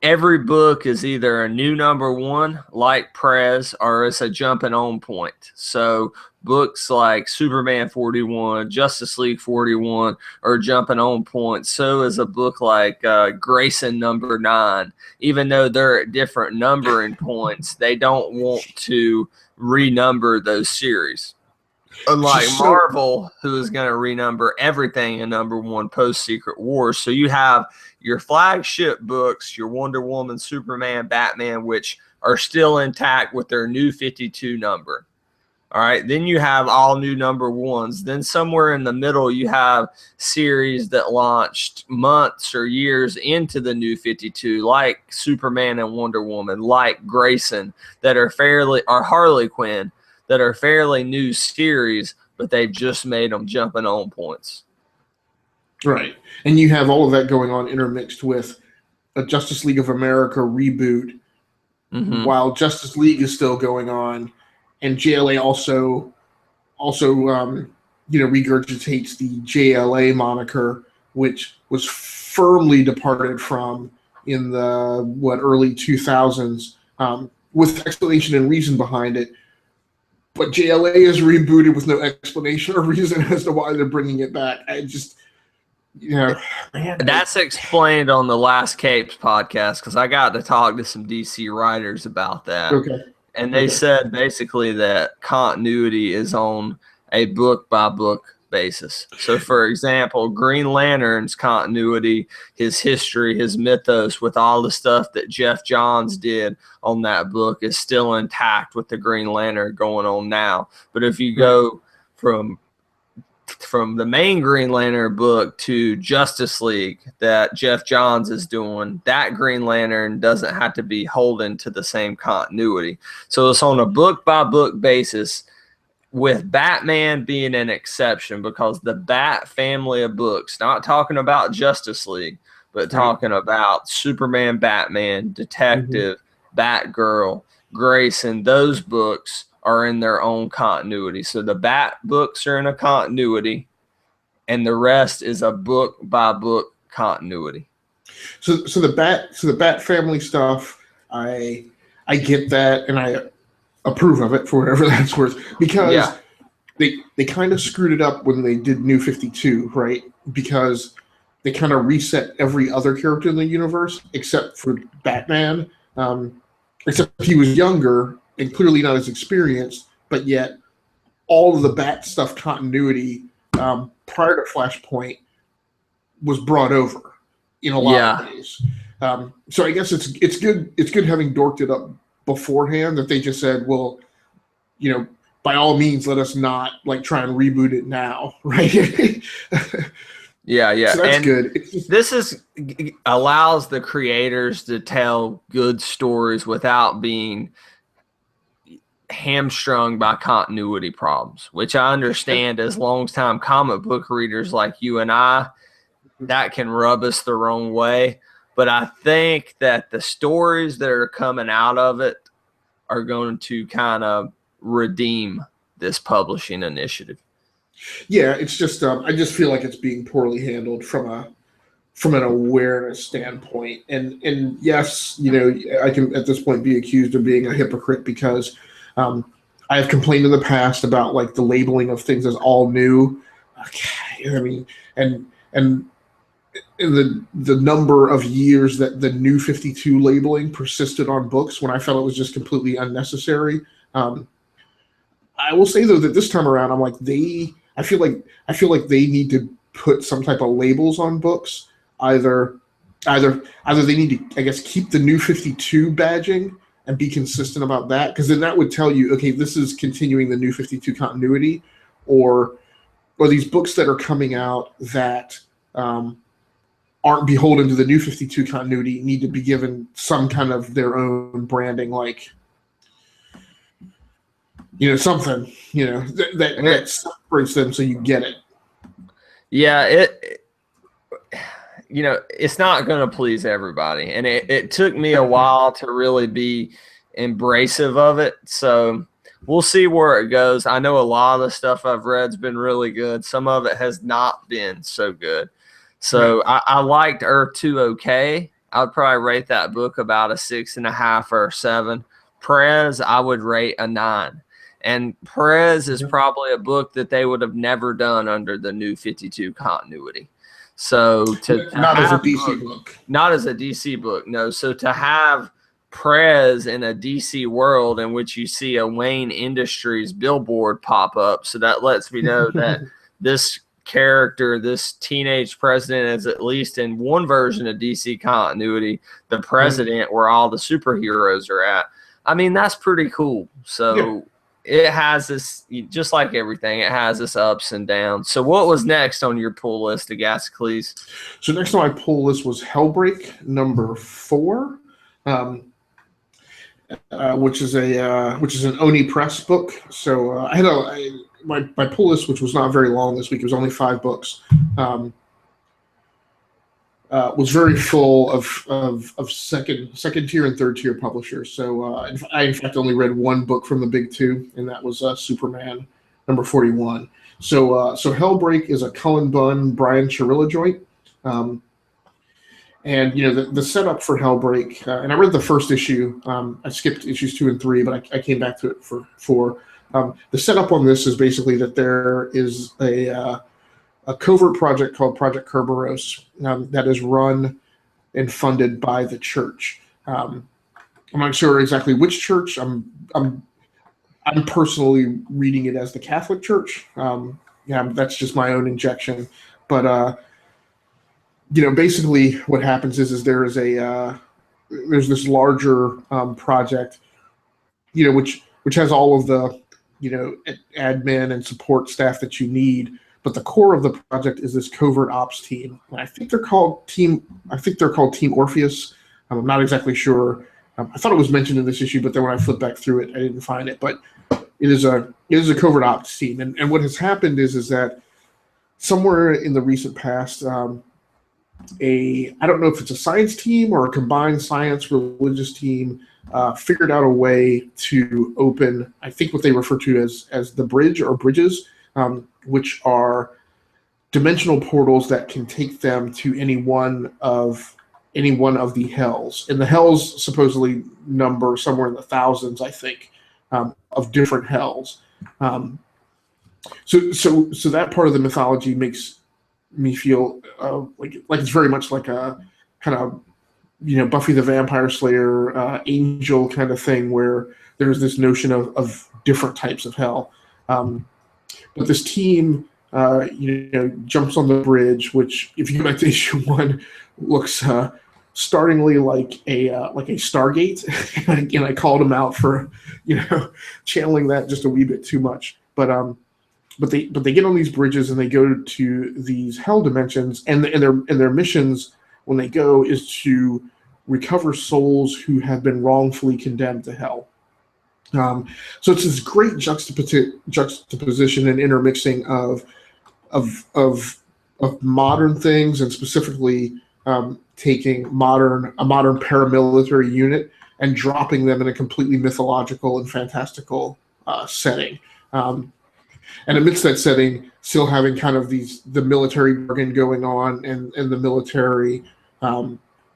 every book is either a new number one, like Prez, or it's a jumping on point. So books like Superman 41, Justice League 41 are jumping on point. So is a book like Grayson number 9. Even though they're at different numbering points, they don't want to renumber those series. Unlike Marvel, who is going to renumber everything in number one post Secret Wars. So you have your flagship books, your Wonder Woman, Superman, Batman, which are still intact with their new 52 number. All right. Then you have all new number ones. Then somewhere in the middle, you have series that launched months or years into the new 52, like Superman and Wonder Woman, like Grayson, that are or Harley Quinn, that are fairly new series, but they've just made them jumping on points. Right. And you have all of that going on intermixed with a Justice League of America reboot while Justice League is still going on, and JLA also regurgitates the JLA moniker, which was firmly departed from in the early 2000s, with explanation and reason behind it. But JLA is rebooted with no explanation or reason as to why they're bringing it back. That's explained on the Last Capes podcast, because I got to talk to some DC writers about that. Okay. And they said basically that continuity is on a book-by-book basis. So, for example, Green Lantern's continuity, his history, his mythos, with all the stuff that Jeff Johns did on that book is still intact with the Green Lantern going on now. But if you go from the main Green Lantern book to Justice League that Jeff Johns is doing, that Green Lantern doesn't have to be holding to the same continuity. So it's on a book-by-book basis, with Batman being an exception, because the Bat family of books, not talking about Justice League, but talking about Superman, Batman, Detective, Batgirl, Grayson, those books are in their own continuity. So the Bat books are in a continuity, and the rest is a book-by-book continuity. So the Bat family stuff, I get that, and I approve of it for whatever that's worth, because they kind of screwed it up when they did New 52, right? Because they kind of reset every other character in the universe except for Batman, except he was younger and clearly not as experienced, but yet all of the Bat stuff continuity prior to Flashpoint was brought over in a lot of ways. So I guess it's good having dorked it up beforehand, that they just said, well, by all means, let us not try and reboot it now, right? Yeah. So that's good. This allows the creators to tell good stories without being hamstrung by continuity problems, which I understand as long-time comic book readers like you and I, that can rub us the wrong way. But I think that the stories that are coming out of it are going to kind of redeem this publishing initiative. Yeah, it's just I just feel like it's being poorly handled from an awareness standpoint. And yes, I can at this point be accused of being a hypocrite, because I have complained in the past about the labeling of things as all new. Okay, I mean, and in the number of years that the New 52 labeling persisted on books, when I felt it was just completely unnecessary. I will say though that this time around, I'm I feel like they need to put some type of labels on books. Either they need to, I guess, keep the New 52 badging and be consistent about that, because then that would tell you, okay, this is continuing the New 52 continuity, or these books that are coming out that aren't beholden to the New 52 continuity need to be given some kind of their own branding, something, that separates them so you get it. Yeah, it's not going to please everybody. And it took me a while to really be embracive of it. So we'll see where it goes. I know a lot of the stuff I've read has been really good. Some of it has not been so good. So I liked Earth 2 okay. I would probably rate that book about a 6.5 or a 7. Perez, I would rate a 9. And Perez is probably a book that they would have never done under the New 52 continuity. So to not as a have DC book. Not as a DC book, no. So to have Prez in a DC world in which you see a Wayne Industries billboard pop up, so that lets me know that this character, this teenage president, is at least in one version of DC continuity the president where all the superheroes are at. I mean, that's pretty cool. So it has this, just like everything, it has this ups and downs. So what was next on your pull list, Agascles? So next on my pull list was Hellbreak number 4, which is an Oni Press book. So I had my pull list, which was not very long this week. It was only 5 books. Was very full of second tier and third tier publishers. So I in fact only read one book from the big 2, and that was Superman number 41. So Hellbreak is a Cullen Bunn, Brian Chirilla joint. And the setup for Hellbreak, and I read the first issue. I skipped issues 2 and 3, but I came back to it for 4. The setup on this is basically that there is a covert project called Project Kerberos that is run and funded by the church. I'm not sure exactly which church. I'm personally reading it as the Catholic Church. That's just my own injection. But basically what happens is there's this larger project, which has all of the admin and support staff that you need. But the core of the project is this covert ops team. And I think they're called Team Orpheus. I'm not exactly sure. I thought it was mentioned in this issue, but then when I flipped back through it, I didn't find it. But it is a covert ops team. And what has happened is that somewhere in the recent past, I don't know if it's a science team or a combined science religious team, figured out a way to open, I think what they refer to as the bridge or bridges, which are dimensional portals that can take them to any one of the hells. And the hells supposedly number somewhere in the thousands, I think, of different hells. So that part of the mythology makes me feel like it's very much like a kind of Buffy the Vampire Slayer angel kind of thing, where there's this notion of different types of hell. But this team, jumps on the bridge, which, if you go back to issue 1, looks startlingly like a Stargate. And I called them out for, channeling that just a wee bit too much. But they get on these bridges and they go to these hell dimensions, and their missions when they go is to recover souls who have been wrongfully condemned to hell. So it's this great juxtaposition and intermixing of modern things, and specifically taking a modern paramilitary unit and dropping them in a completely mythological and fantastical setting. And amidst that setting, still having kind of the military jargon going on and the military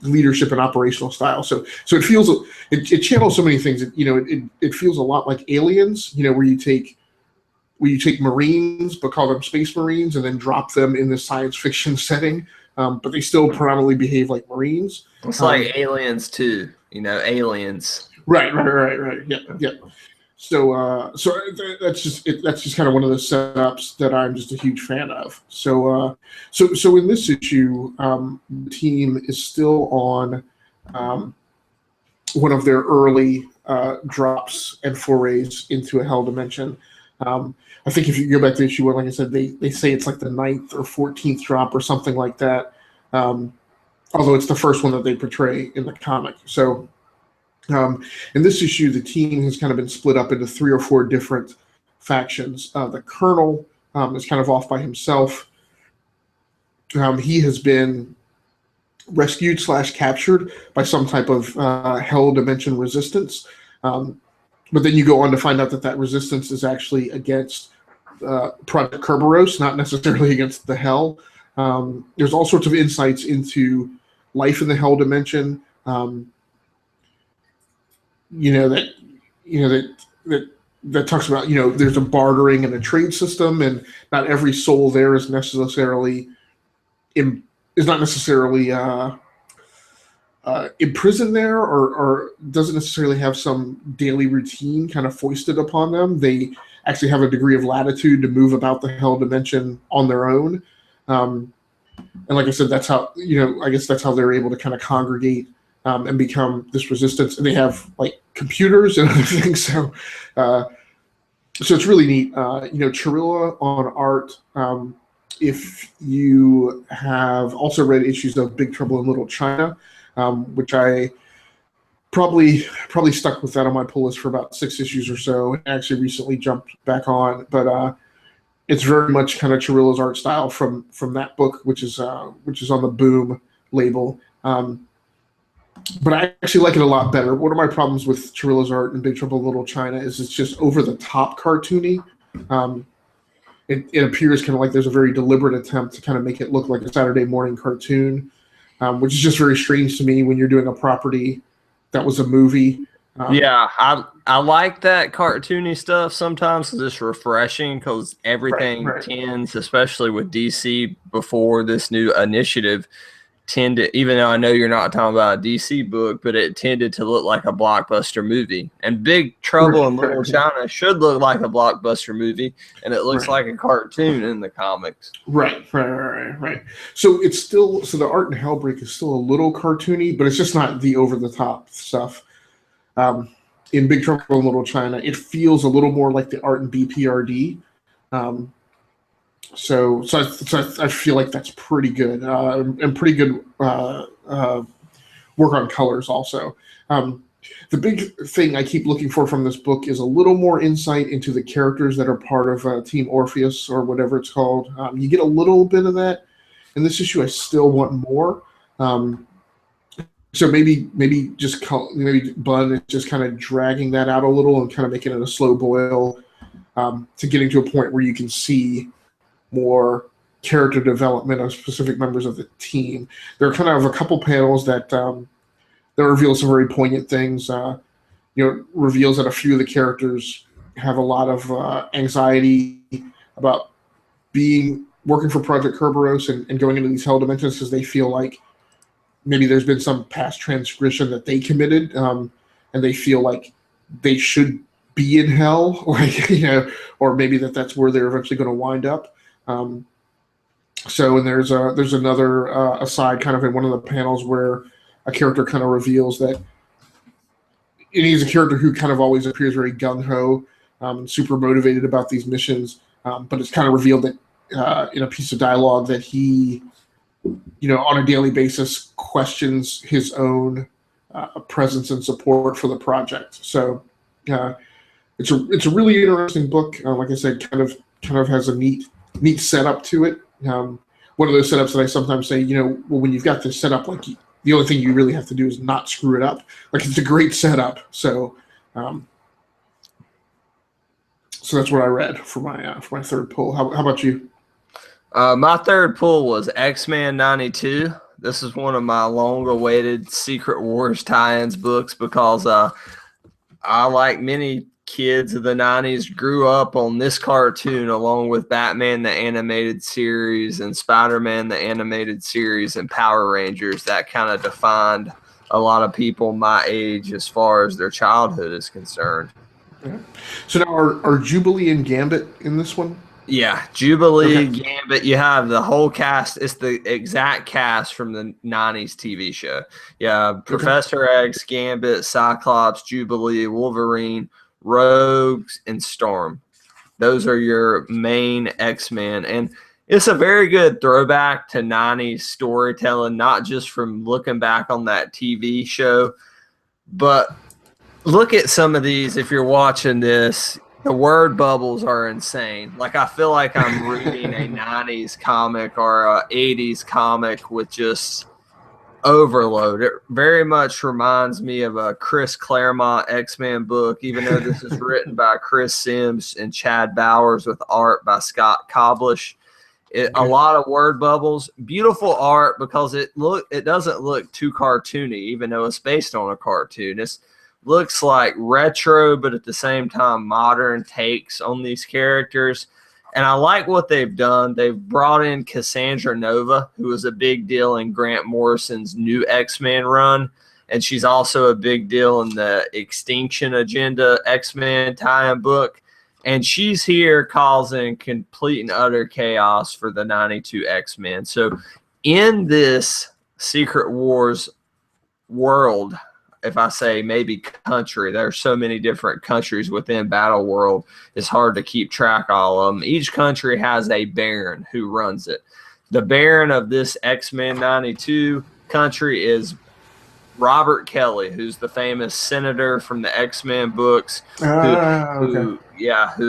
leadership and operational style. So it channels so many things. It feels a lot like Aliens, where you take Marines but call them Space Marines and then drop them in the science fiction setting, but they still predominantly behave like Marines. It's like Aliens too, Aliens. Right. Yeah. So that's just kind of one of the setups that I'm just a huge fan of. So in this issue, the team is still on one of their early drops and forays into a hell dimension. I think if you go back to issue 1, like I said, they say it's like the 9th or 14th drop or something like that. Although it's the first one that they portray in the comic. So. In this issue, the team has kind of been split up into 3 or 4 different factions. The Colonel is kind of off by himself. He has been rescued / captured by some type of hell dimension resistance. But then you go on to find out that resistance is actually against Project Kerberos, not necessarily against the hell. There's all sorts of insights into life in the Hell Dimension. You know that you know that talks about there's a bartering and a trade system, and not every soul there is necessarily is not necessarily imprisoned there, or doesn't necessarily have some daily routine kind of foisted upon them. They actually have a degree of latitude to move about the Hell Dimension on their own. And like I said, that's how I guess that's how they're able to kind of congregate and become this resistance. And they have like computers and other things, so it's really neat. Chirilla on art. If you have also read issues of Big Trouble in Little China, which I probably stuck with that on my pull list for about 6 issues or so, and actually recently jumped back on, but it's very much kind of Chirilla's art style from that book, which is on the Boom label. But I actually like it a lot better. One of my problems with Chirilla's art in Big Trouble in Little China is it's just over the top cartoony. It appears kind of like there's a very deliberate attempt to kind of make it look like a Saturday morning cartoon, which is just very strange to me when you're doing a property that was a movie. Yeah, I like that cartoony stuff sometimes because it's refreshing, because everything Right. tends, especially with DC before this new initiative, even though I know you're not talking about a DC book, but it tended to look like a blockbuster movie. And Big Trouble in Little China should look like a blockbuster movie, and it looks like a cartoon in the comics. Right. So it's still, the art in Hellbreak is still a little cartoony, but it's just not the over the top stuff. In Big Trouble in Little China, it feels a little more like the art in BPRD. So I feel like that's pretty good, and pretty good work on colors also. The big thing I keep looking for from this book is a little more insight into the characters that are part of Team Orpheus, or whatever it's called. You get a little bit of that in this issue. I still want more. So maybe Bunn is just kind of dragging that out a little and kind of making it a slow boil, to getting to a point where you can see more character development of specific members of the team. There are kind of a couple panels that reveal some very poignant things. Reveals that a few of the characters have a lot of anxiety about working for Project Kerberos and going into these hell dimensions, because they feel like maybe there's been some past transgression that they committed, and they feel like they should be in hell, or maybe that's where they're eventually going to wind up. And there's another aside kind of in one of the panels where a character kind of reveals that, and he's a character who kind of always appears very gung-ho, super motivated about these missions, but it's kind of revealed that in a piece of dialogue that he, on a daily basis questions his own presence and support for the project. So it's a really interesting book. Like I said, kind of has a neat setup to it. One of those setups that I sometimes say, when you've got this setup, like the only thing you really have to do is not screw it up. Like, it's a great setup. So that's what I read for my third pull. How about you? My third pull was X-Men 92. This is one of my long-awaited Secret Wars tie-ins books, because I, like many kids of the 90s, grew up on this cartoon along with Batman the Animated Series and Spider-Man the Animated Series and Power Rangers. That kind of defined a lot of people my age as far as their childhood is concerned. Yeah. So now are Jubilee and Gambit in this one? Yeah, Jubilee, okay. Gambit, you have the whole cast. It's the exact cast from the 90s TV show. Yeah, okay. Professor X, Gambit, Cyclops, Jubilee, Wolverine, Rogues, and Storm. Those are your main X-Men. And it's a very good throwback to 90s storytelling, not just from looking back on that TV show, but look at some of these. If you're watching this, the word bubbles are insane. Like, I feel like I'm reading a 90s comic or a 80s comic with just overload. It very much reminds me of a Chris Claremont X-Men book, even though this is written by Chris Sims and Chad Bowers with art by Scott Koblish. A lot of word bubbles, beautiful art because it doesn't look too cartoony, even though it's based on a cartoon. It looks like retro, but at the same time modern takes on these characters. And I like what they've done. They've brought in Cassandra Nova, who was a big deal in Grant Morrison's new X-Men run. And she's also a big deal in the Extinction Agenda X-Men tie-in book. And she's here causing complete and utter chaos for the 92 X-Men. So in this Secret Wars world, if I say maybe country, there are so many different countries within Battle World, it's hard to keep track of all of them. Each country has a Baron who runs it. The Baron of this X-Men 92 country is Robert Kelly, who's the famous senator from the X-Men books, who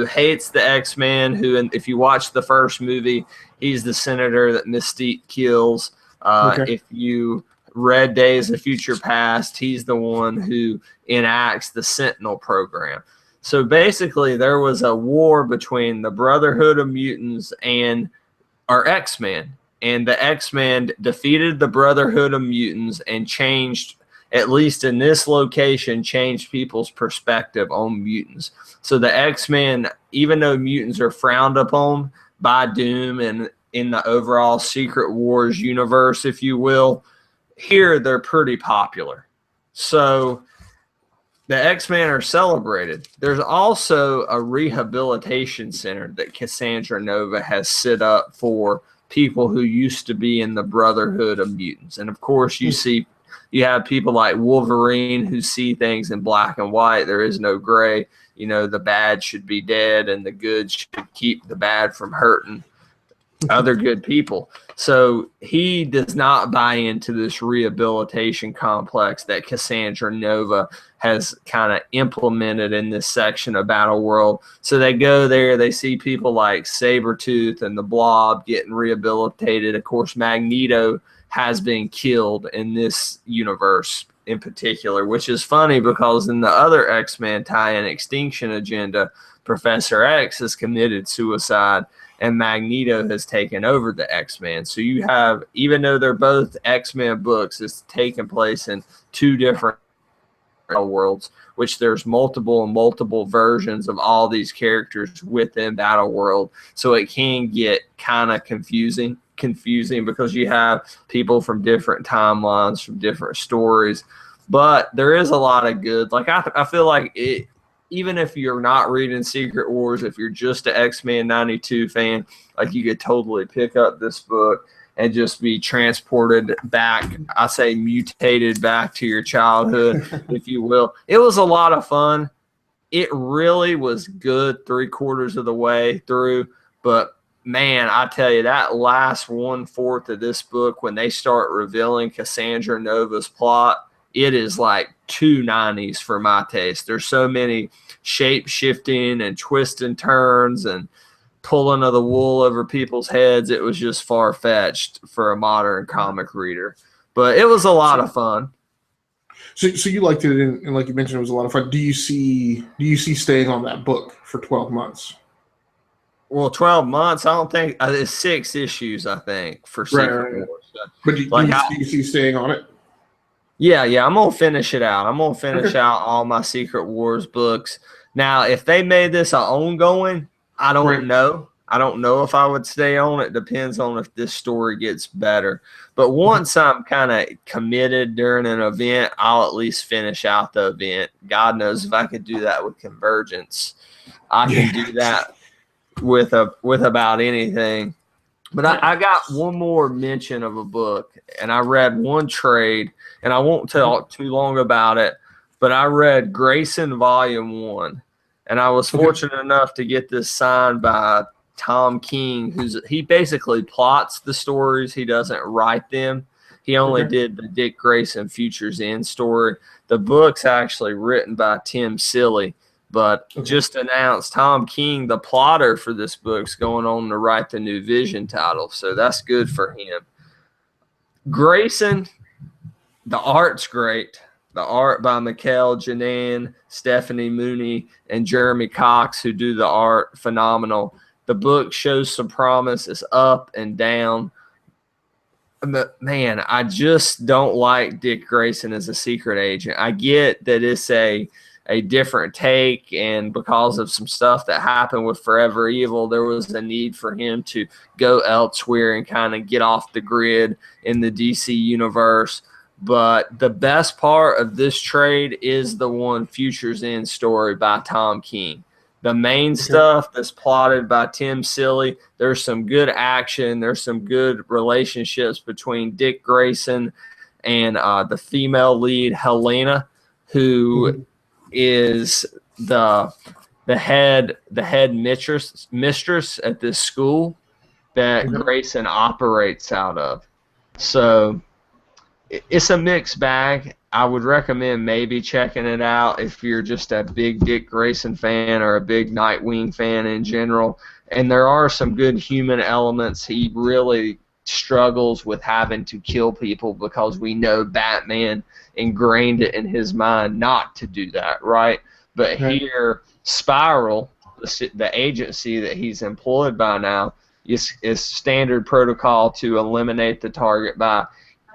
hates the X-Men, and if you watch the first movie, he's the senator that Mystique kills. If you read Days of Future Past, he's the one who enacts the Sentinel program. So basically, there was a war between the Brotherhood of Mutants and our X-Men. And the X-Men defeated the Brotherhood of Mutants and changed, at least in this location, changed people's perspective on mutants. So the X-Men, even though mutants are frowned upon by Doom and in the overall Secret Wars universe, if you will, here they're pretty popular. So the X-Men are celebrated. There's also a rehabilitation center that Cassandra Nova has set up for people who used to be in the Brotherhood of Mutants. And of course, you have people like Wolverine who see things in black and white. There is no gray. You know, the bad should be dead and the good should keep the bad from hurting other good people. So he does not buy into this rehabilitation complex that Cassandra Nova has kind of implemented in this section of Battle World. So they go there, they see people like Sabretooth and the Blob getting rehabilitated. Of course, Magneto has been killed in this universe in particular, which is funny because in the other X-Men tie-in Extinction Agenda, Professor X has committed suicide and Magneto has taken over the X-Men. So you have, even though they're both X-Men books, it's taking place in two different worlds, which there's multiple versions of all these characters within Battle World. So it can get kind of confusing because you have people from different timelines, from different stories. But there is a lot of good. Like I feel like it, even if you're not reading Secret Wars, if you're just an X-Men 92 fan, like you could totally pick up this book and just be transported back, I say mutated back to your childhood, if you will. It was a lot of fun. It really was good 3/4 of the way through. But, man, I tell you, that last 1/4 of this book, when they start revealing Cassandra Nova's plot, it is like 290s for my taste. There's so many shape-shifting and twists and turns and pulling of the wool over people's heads. It was just far-fetched for a modern comic reader. But it was a lot of fun. So you liked it, and like you mentioned, it was a lot of fun. Do you see staying on that book for 12 months? Well, 12 months, I don't think. It's 6 issues, I think, for Secret Wars. But do you see staying on it? Yeah, I'm going to finish it out. I'm going to finish out all my Secret Wars books. Now, if they made this an ongoing, I don't know. I don't know if I would stay on. It depends on if this story gets better. But once I'm kind of committed during an event, I'll at least finish out the event. God knows if I could do that with Convergence. I can do that with about anything. But I got one more mention of a book, and I read one trade, and I won't talk too long about it, but I read Grayson Volume 1, and I was fortunate enough to get this signed by Tom King, he basically plots the stories. He doesn't write them. He only did the Dick Grayson Futures End story. The book's actually written by Tim Silly, but just announced Tom King, the plotter for this book's going on to write the new Vision title, so that's good for him. Grayson, the art's great. The art by Mikhail Janin, Stephanie Mooney, and Jeremy Cox, who do the art, phenomenal. The book shows some promise. It's up and down. But man, I just don't like Dick Grayson as a secret agent. I get that it's a different take, and because of some stuff that happened with Forever Evil, there was a need for him to go elsewhere and kind of get off the grid in the DC universe. But the best part of this trade is the one Futures End story by Tom King. The main stuff that's plotted by Tim Seeley, there's some good action. There's some good relationships between Dick Grayson and the female lead, Helena, who is the head mistress at this school that Grayson operates out of. So it's a mixed bag. I would recommend maybe checking it out if you're just a big Dick Grayson fan or a big Nightwing fan in general. And there are some good human elements. He really struggles with having to kill people because we know Batman ingrained it in his mind not to do that, right? But here, Spiral, the agency that he's employed by now, is standard protocol to eliminate the target by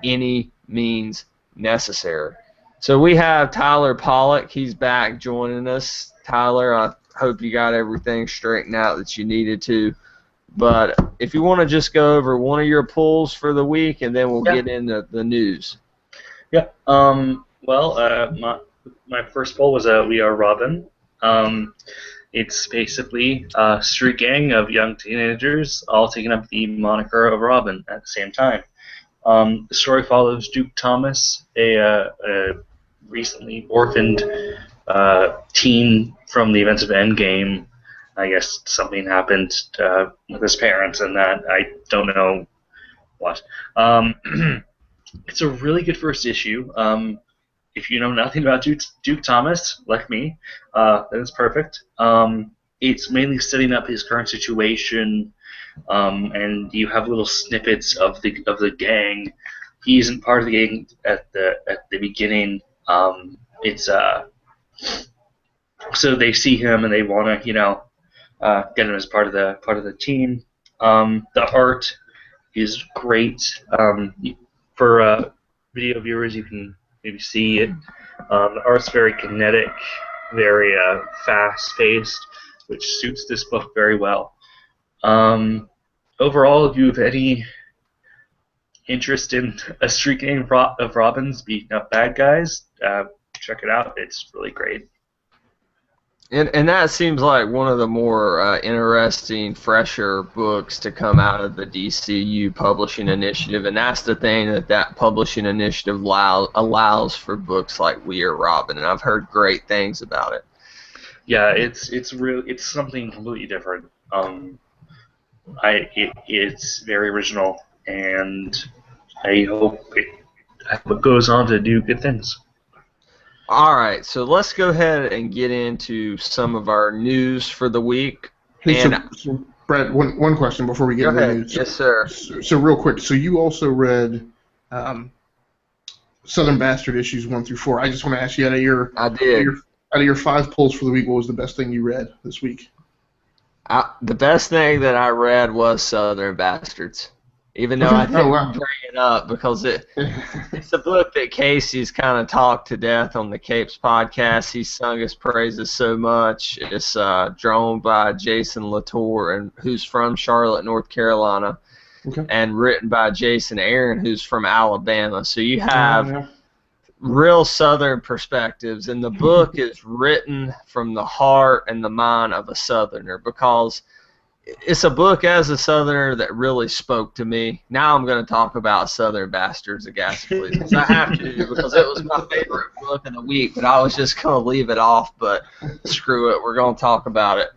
any means necessary. So we have Tyler Pollock. He's back joining us. Tyler, I hope you got everything straightened out that you needed to. But if you want to just go over one of your pulls for the week, and then we'll get into the news. Yeah. My first pull was We Are Robin. It's basically a street gang of young teenagers all taking up the moniker of Robin at the same time. The story follows Duke Thomas, a recently orphaned teen from the events of Endgame. I guess something happened with his parents, and that I don't know what. It's a really good first issue. If you know nothing about Duke Thomas, like me, then it's perfect. It's mainly setting up his current situation. And you have little snippets of the gang. He isn't part of the gang at the beginning. So they see him and they want to get him as part of the team. The art is great. For video viewers, you can maybe see it. The art's very kinetic, very fast-paced, which suits this book very well. Overall, if you have any interest in a street gang of Robins beating up bad guys, check it out. It's really great. And that seems like one of the more interesting, fresher books to come out of the DCU publishing initiative, and that's the thing that publishing initiative allows for books like We Are Robin, and I've heard great things about it. Yeah, it's something completely different. It's very original, and I hope it goes on to do good things. All right, so let's go ahead and get into some of our news for the week. Hey, so Brad, one question before we get into the news. Yes, sir. So real quick, so you also read Southern Bastard issues 1 through 4. I just want to ask you, out of your 5 pulls for the week, what was the best thing you read this week? The best thing that I read was Southern Bastards, even though I didn't bring it up because it's a book that Casey's kind of talked to death on the Capes podcast. He's sung his praises so much. It's drawn by Jason Latour, and who's from Charlotte, North Carolina, and written by Jason Aaron, who's from Alabama. So you have real Southern perspectives, and the book is written from the heart and the mind of a Southerner, because it's a book as a Southerner that really spoke to me. Now I'm going to talk about Southern Bastards of Gassicles, because I have to, because it was my favorite book of the week, but I was just going to leave it off, but screw it, we're going to talk about it.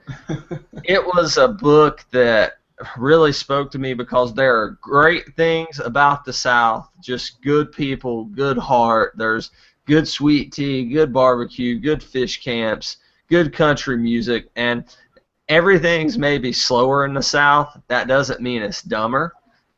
It was a book that really spoke to me because there are great things about the South, just good people, good heart. There's good sweet tea, good barbecue, good fish camps, good country music, and everything's maybe slower in the South. That doesn't mean it's dumber,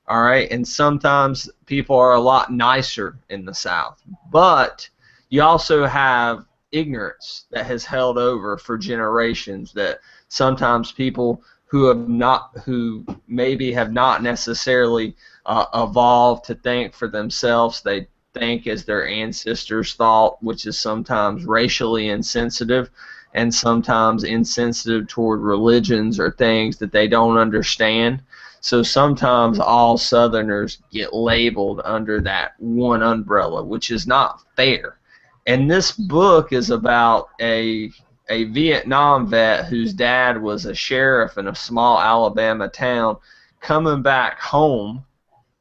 all right? And sometimes people are a lot nicer in the South. But you also have ignorance that has held over for generations, that sometimes people who maybe have not necessarily evolved to think for themselves. They think as their ancestors thought, which is sometimes racially insensitive and sometimes insensitive toward religions or things that they don't understand. So sometimes all Southerners get labeled under that one umbrella, which is not fair. And this book is about a Vietnam vet whose dad was a sheriff in a small Alabama town coming back home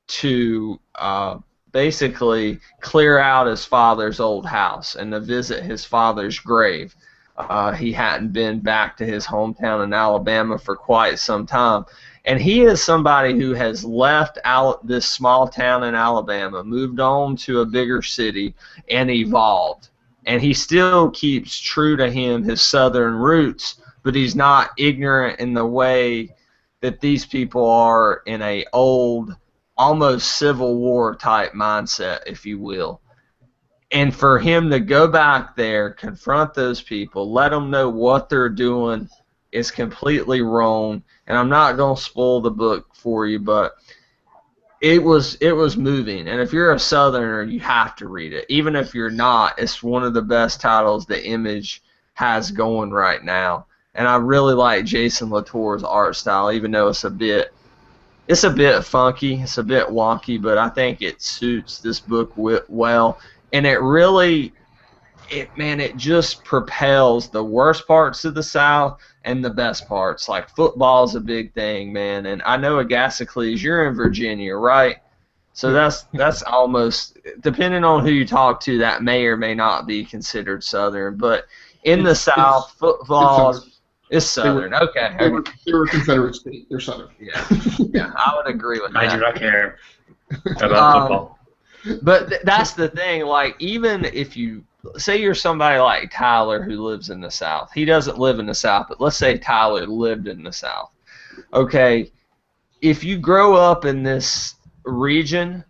to basically clear out his father's old house and to visit his father's grave. He hadn't been back to his hometown in Alabama for quite some time. And he is somebody who has left this small town in Alabama, moved on to a bigger city, and evolved. And he still keeps true to him his Southern roots, but he's not ignorant in the way that these people are in a old, almost Civil War type mindset, if you will. And for him to go back there, confront those people, let them know what they're doing is completely wrong. And I'm not going to spoil the book for you, but it was moving. And if you're a Southerner, you have to read it. Even if you're not, it's one of the best titles the Image has going right now. And I really like Jason Latour's art style, even though it's a bit funky, it's a bit wonky, but I think it suits this book well. And it really, it just propels the worst parts of the South and the best parts. Like football is a big thing, man. And I know Agassicles, you're in Virginia, right? So that's almost, depending on who you talk to, that may or may not be considered Southern. But in the South, football is Southern. Okay. They were a Confederate state. They're Southern. Yeah, I would agree with that. I do not care about football. But that's the thing. Like, even if you say you're somebody like Tyler who lives in the South, he doesn't live in the South, but let's say Tyler lived in the South. Okay, if you grow up in this region,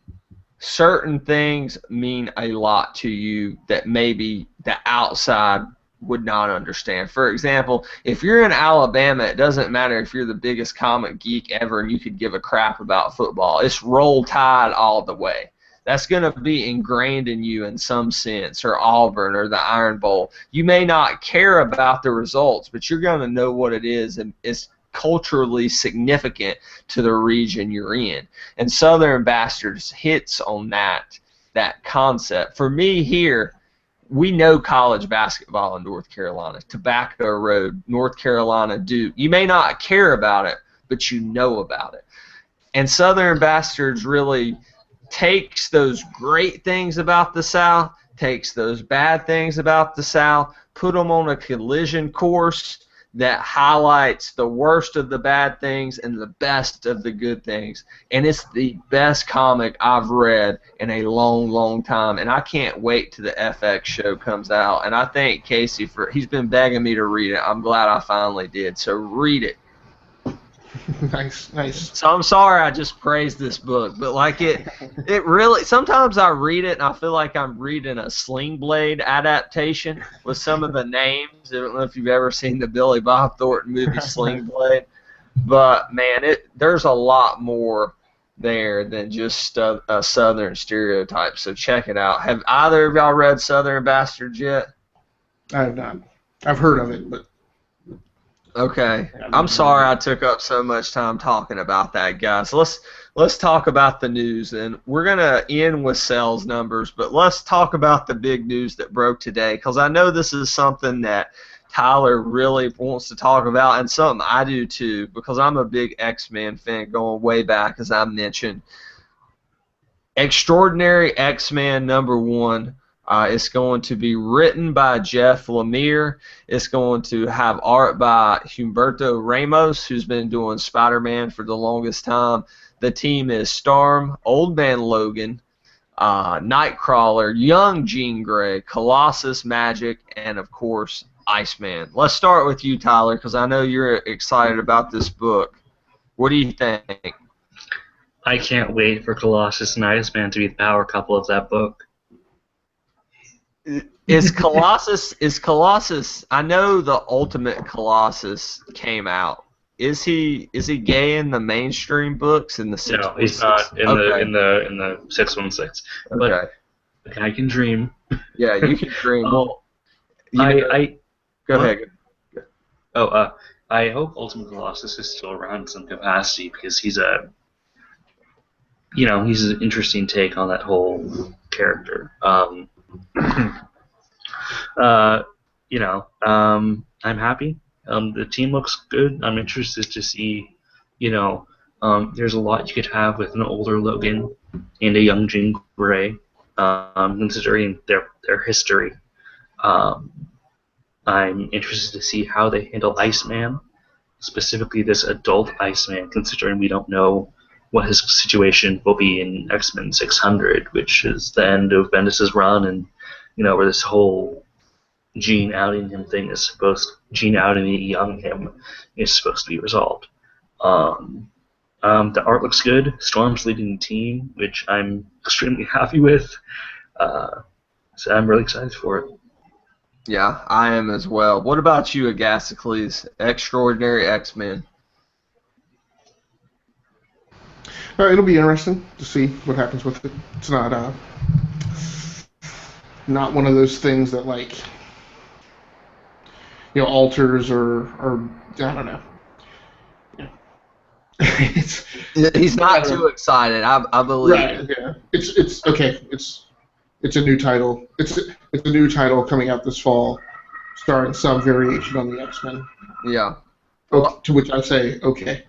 certain things mean a lot to you that maybe the outside would not understand. For example, if you're in Alabama, it doesn't matter if you're the biggest comic geek ever and you could give a crap about football. It's Roll Tide all the way. That's going to be ingrained in you in some sense, or Auburn or the Iron Bowl. You may not care about the results, but you're going to know what it is, and it's culturally significant to the region you're in. And Southern Bastards hits on that concept. For me here, we know college basketball in North Carolina. Tobacco Road, North Carolina, Duke. You may not care about it, but you know about it. And Southern Bastards really takes those great things about the South, takes those bad things about the South, put them on a collision course that highlights the worst of the bad things and the best of the good things. And it's the best comic I've read in a long, long time. And I can't wait till the FX show comes out. And I thank Casey he's been begging me to read it. I'm glad I finally did. So read it. Nice. So I'm sorry I just praised this book, but like it really, sometimes I read it and I feel like I'm reading a Sling Blade adaptation with some of the names. I don't know if you've ever seen the Billy Bob Thornton movie Sling Blade, but man, there's a lot more there than just a Southern stereotype. So check it out. Have either of y'all read Southern Bastards yet? I have not. I've heard of it, but. Okay, I'm sorry I took up so much time talking about that, guys. Let's talk about the news, and we're gonna end with sales numbers, but let's talk about the big news that broke today, because I know this is something that Tyler really wants to talk about, and something I do too, because I'm a big X-Men fan going way back, as I mentioned. Extraordinary X-Men #1. It's going to be written by Jeff Lemire. It's going to have art by Humberto Ramos, who's been doing Spider-Man for the longest time. The team is Storm, Old Man Logan, Nightcrawler, Young Jean Grey, Colossus, Magic, and, of course, Iceman. Let's start with you, Tyler, because I know you're excited about this book. What do you think? I can't wait for Colossus and Iceman to be the power couple of that book. Is Colossus, I know the Ultimate Colossus came out is he gay in the mainstream books in the No, he's 616? not in Okay. the 616. But Okay. the guy can dream. Yeah, you can dream. Um, Well, you know, I go what? ahead. Oh, I hope Ultimate Colossus is still around in some capacity because he's an interesting take on that whole character. uh, I'm happy. The team looks good. I'm interested to see, there's a lot you could have with an older Logan and a young Jean Grey, considering their history. Um, I'm interested to see how they handle Iceman, specifically this adult Iceman, considering we don't know what his situation will be in X-Men 600, which is the end of Bendis's run, and where this whole Gene outing him thing is Gene outing the young him is supposed to be resolved. The art looks good. Storm's leading the team, which I'm extremely happy with. So I'm really excited for it. Yeah, I am as well. What about you, Agasicles? Extraordinary X-Men. It'll be interesting to see what happens with it. It's not one of those things that like alters or I don't know. it's He's not too excited. I believe. right. Yeah. It's okay. It's a new title. It's a new title coming out this fall, starring some variation on the X-Men. Yeah. Well, To which I say, okay.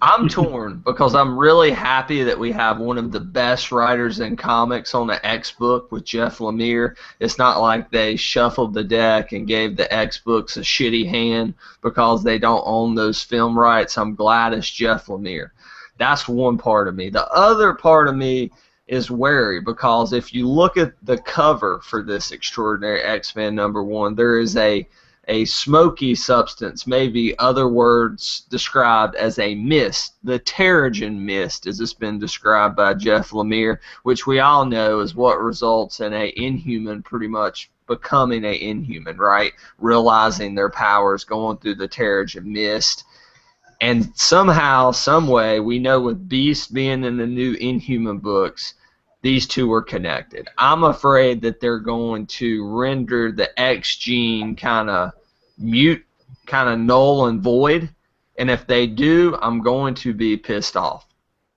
I'm torn because I'm really happy that we have one of the best writers in comics on the X book with Jeff Lemire. It's not like they shuffled the deck and gave the X books a shitty hand because they don't own those film rights. I'm glad it's Jeff Lemire. That's one part of me. The other part of me is wary because if you look at the cover for this Extraordinary X-Men #1, there is a smoky substance, maybe other words described as a mist, the Terrigen mist, as it's been described by Jeff Lemire, which we all know is what results in a Inhuman pretty much becoming a Inhuman, right? Realizing their powers, going through the Terrigen mist. And somehow, some way, we know with Beast being in the new Inhuman books, these two are connected. I'm afraid that they're going to render the X gene kind of mute, kind of null and void. And if they do, I'm going to be pissed off.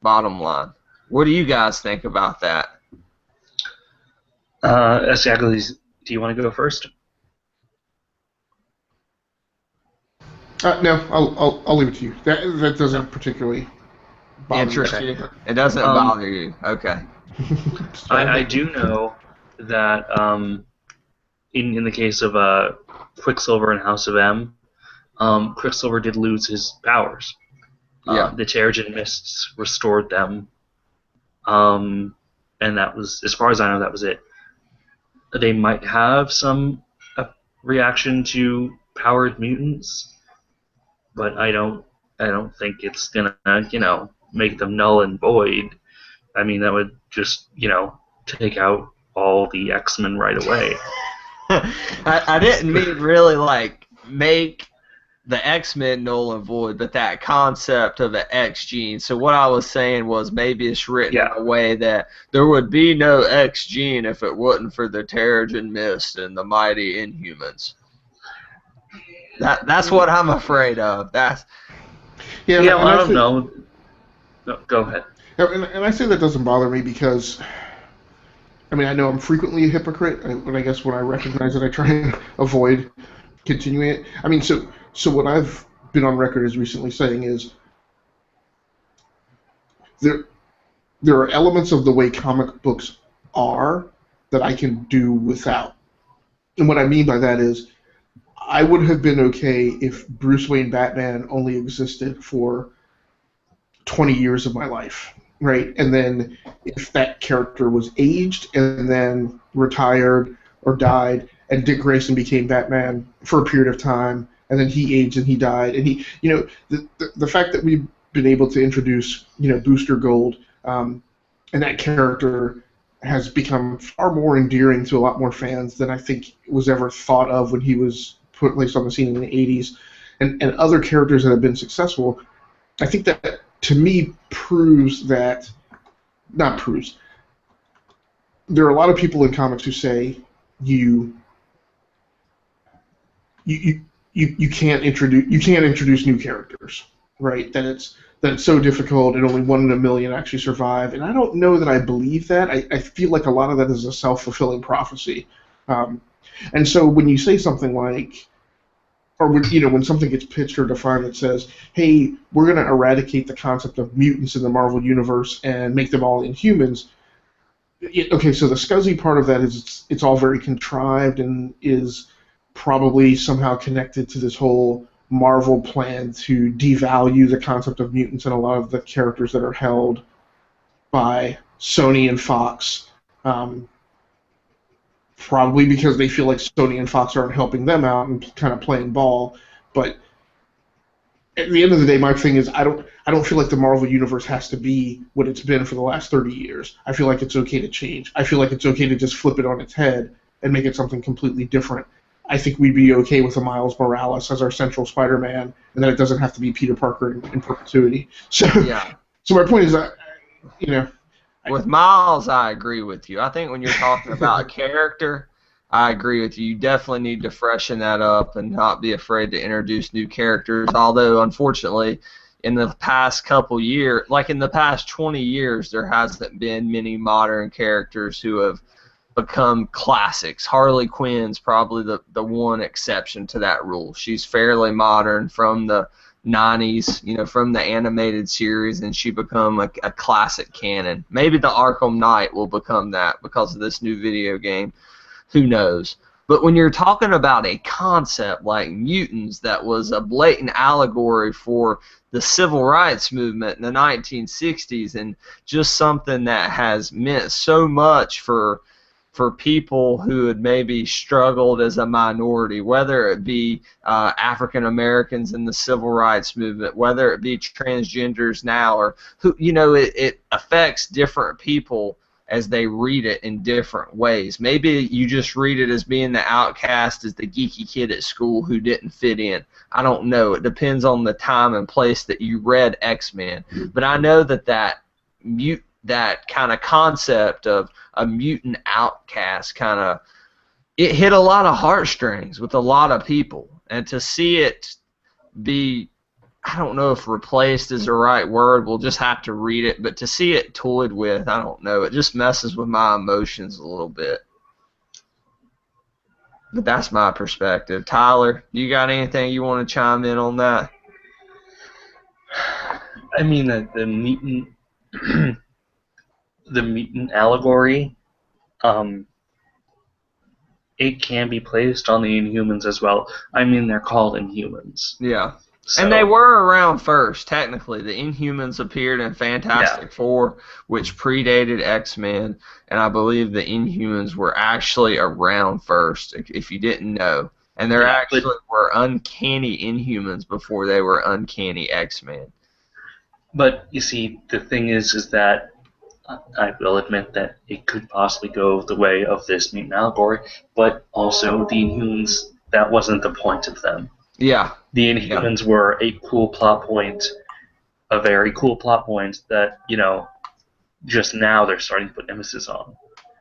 Bottom line. What do you guys think about that? Exactly. Do you want to go first? No, I'll leave it to you. That doesn't particularly bother Interest me. you? It doesn't bother you. Okay. I do know that in the case of Quicksilver and House of M, Quicksilver did lose his powers. Yeah. The Terrigen mists restored them, and that was, as far as I know, that was it. They might have some reaction to powered mutants, but I don't think it's gonna make them null and void. I mean, that would just take out all the X-Men right away. I didn't mean really like make the X-Men null and void, but that concept of the X gene. So what I was saying was maybe it's written in a way that there would be no X gene if it wasn't for the Terrigen Mist and the mighty Inhumans. That's what I'm afraid of. That's Yeah, well, I don't know. No, go ahead. And I say that doesn't bother me because, I mean, I know I'm frequently a hypocrite, but I guess when I recognize it, I try and avoid continuing it. I mean, so what I've been on record as recently saying is there are elements of the way comic books are that I can do without. And what I mean by that is I would have been okay if Bruce Wayne Batman only existed for 20 years of my life, right? And then if that character was aged and then retired or died, and Dick Grayson became Batman for a period of time, and then he aged and he died, and he, the fact that we've been able to introduce, Booster Gold, and that character has become far more endearing to a lot more fans than I think was ever thought of when he was placed on the scene in the 80s. and other characters that have been successful, I think that to me proves that, not proves, there are a lot of people in comics who say you you you can't introduce new characters, right? That it's so difficult and only 1 in a million actually survive. And I don't know that I believe that. I feel like a lot of that is a self-fulfilling prophecy. And so when you say something like, or when something gets pitched or defined that says, hey, we're going to eradicate the concept of mutants in the Marvel universe and make them all Inhumans. Okay, so the scuzzy part of that is it's all very contrived and is probably somehow connected to this whole Marvel plan to devalue the concept of mutants and a lot of the characters that are held by Sony and Fox, probably because they feel like Sony and Fox aren't helping them out and kind of playing ball. But at the end of the day, my thing is I don't feel like the Marvel Universe has to be what it's been for the last 30 years. I feel like it's okay to change. I feel like it's okay to just flip it on its head and make it something completely different. I think we'd be okay with a Miles Morales as our central Spider-Man, and that it doesn't have to be Peter Parker in perpetuity. So, Yeah. So my point is that, With Miles, I agree with you. I think when you're talking about character, I agree with you. You definitely need to freshen that up and not be afraid to introduce new characters. Although, unfortunately, in the past couple years, like in the past 20 years, there hasn't been many modern characters who have become classics. Harley Quinn's probably the one exception to that rule. She's fairly modern from the 90s, from the animated series, and she become a classic canon. Maybe the Arkham Knight will become that because of this new video game. Who knows? But when you're talking about a concept like mutants that was a blatant allegory for the civil rights movement in the 1960s and just something that has meant so much for people who had maybe struggled as a minority, whether it be African Americans in the civil rights movement, whether it be transgenders now, or who, it affects different people as they read it in different ways. Maybe you just read it as being the outcast, as the geeky kid at school who didn't fit in. I don't know. It depends on the time and place that you read X-Men. But I know that kind of concept of a mutant outcast it hit a lot of heartstrings with a lot of people, and to see it be, I don't know if replaced is the right word, we'll just have to read it, but to see it toyed with, I don't know, it just messes with my emotions a little bit. But that's my perspective. Tyler, you got anything you want to chime in on that? I mean, the mutant the mutant allegory, it can be placed on the Inhumans as well. I mean, they're called Inhumans. Yeah. So, And they were around first, technically. The Inhumans appeared in Fantastic Four, which predated X-Men, and I believe the Inhumans were actually around first, if you didn't know. And there actually were uncanny Inhumans before they were uncanny X-Men. But, you see, the thing is that I will admit that it could possibly go the way of this mutant allegory, but also the Inhumans, that wasn't the point of them. Yeah. The Inhumans were a cool plot point, a very cool plot point that, just now they're starting to put emphasis on.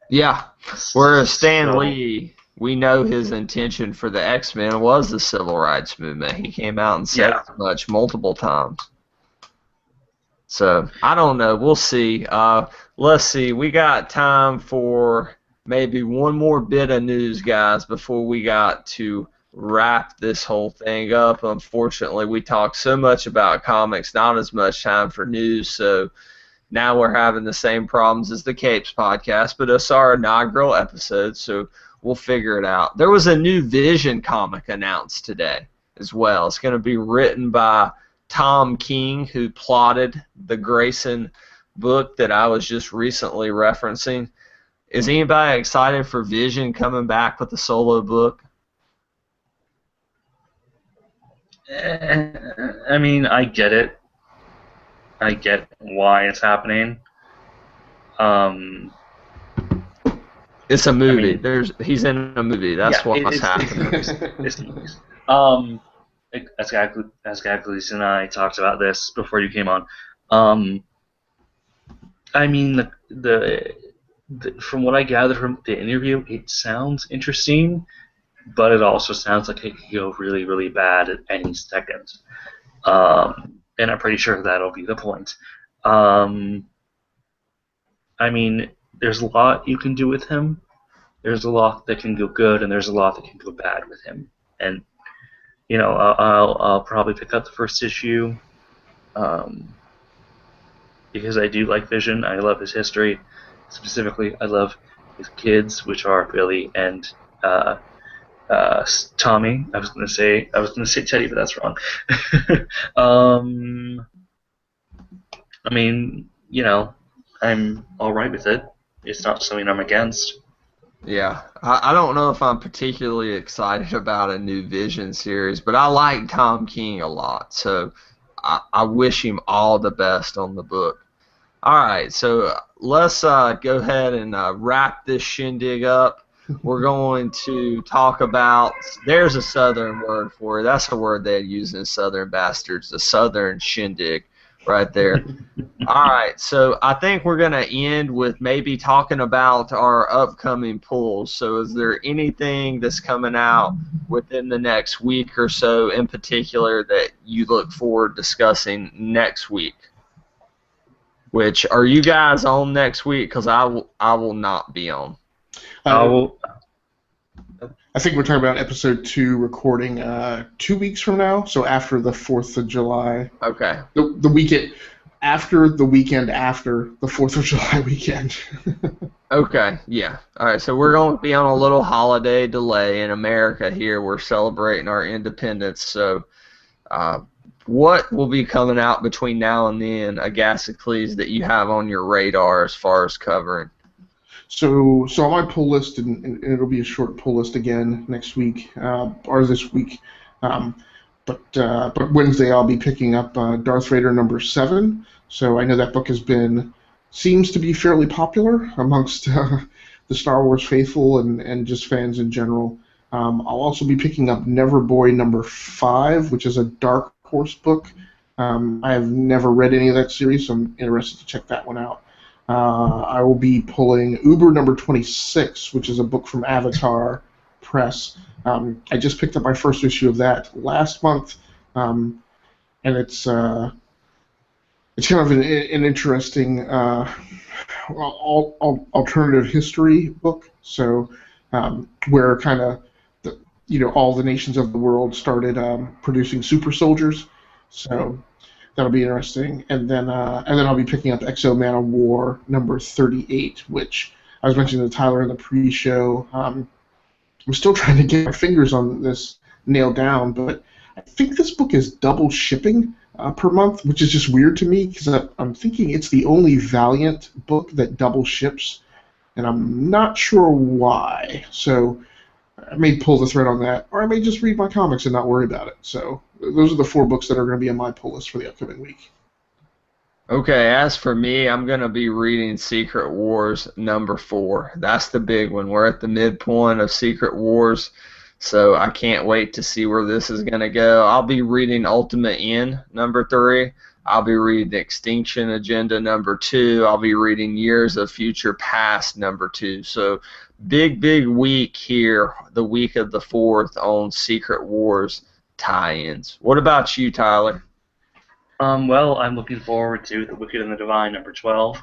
Yeah. Whereas Stan Lee, we know his intention for the X-Men was the civil rights movement. He came out and said as much multiple times. So, I don't know. We'll see. Let's see. We got time for maybe one more bit of news, guys, before we got to wrap this whole thing up. Unfortunately, we talked so much about comics, not as much time for news, so now we're having the same problems as the Capes podcast, but it's our inaugural episode, so we'll figure it out. There was a new Vision comic announced today as well. It's going to be written by Tom King, who plotted the Grayson book that I was just recently referencing. Is anybody excited for Vision coming back with a solo book? I mean, I get it. I get why it's happening. It's a movie. He's in a movie. That's what's happening. Asgaglis and I talked about this before you came on. Um, I mean, from what I gathered from the interview, it sounds interesting, but it also sounds like it could go really, really bad at any second. And I'm pretty sure that'll be the point. Um, I mean, there's a lot you can do with him. There's a lot that can go good, and there's a lot that can go bad with him. And I'll probably pick up the first issue um, because I do like Vision. I love his history. Specifically, I love his kids, which are Billy and uh, Tommy. I was gonna say Teddy, but that's wrong. um, I mean, I'm all right with it. It's not something I'm against. Yeah, I don't know if I'm particularly excited about a new Vision series, but I like Tom King a lot, so I wish him all the best on the book. All right, so let's go ahead and wrap this shindig up. We're going to talk about, there's a Southern word for it. That's a word they use in Southern Bastards, the Southern shindig right there. All right, so I think we're going to end with maybe talking about our upcoming pulls. So is there anything that's coming out within the next week or so in particular that you look forward to discussing next week? Which, are you guys on next week? Because I will not be on. I think we're talking about episode 2 recording 2 weeks from now, so after the 4th of July. Okay. The weekend after the weekend after the 4th of July weekend. Okay, yeah. All right, so we're going to be on a little holiday delay in America here. We're celebrating our independence, so what will be coming out between now and then, Agasicles, that you have on your radar as far as covering? So on my pull list, and it'll be a short pull list again next week, or this week, but Wednesday I'll be picking up Darth Vader #7. So I know that book seems to be fairly popular amongst the Star Wars faithful and just fans in general. I'll also be picking up Neverboy #5, which is a Dark Horse book. I have never read any of that series, so I'm interested to check that one out. I will be pulling Uber #26, which is a book from Avatar Press. I just picked up my first issue of that last month, and it's kind of an interesting alternative history book. So where kind of all the nations of the world started producing super soldiers. So that'll be interesting. And then I'll be picking up Exo Man of War #38, which I was mentioning to Tyler in the pre-show. I'm still trying to get my fingers on this nailed down, but I think this book is double shipping per month, which is just weird to me because I'm thinking it's the only Valiant book that double ships, and I'm not sure why. So I may pull the thread on that, or I may just read my comics and not worry about it. So those are the 4 books that are going to be on my pull list for the upcoming week. Okay, as for me, I'm going to be reading Secret Wars #4. That's the big one. We're at the midpoint of Secret Wars, so I can't wait to see where this is going to go. I'll be reading Ultimate End #3. I'll be reading Extinction Agenda #2. I'll be reading Years of Future Past #2. So big week here, the week of the 4th on Secret Wars tie-ins. What about you, Tyler? Well, I'm looking forward to The Wicked and the Divine #12,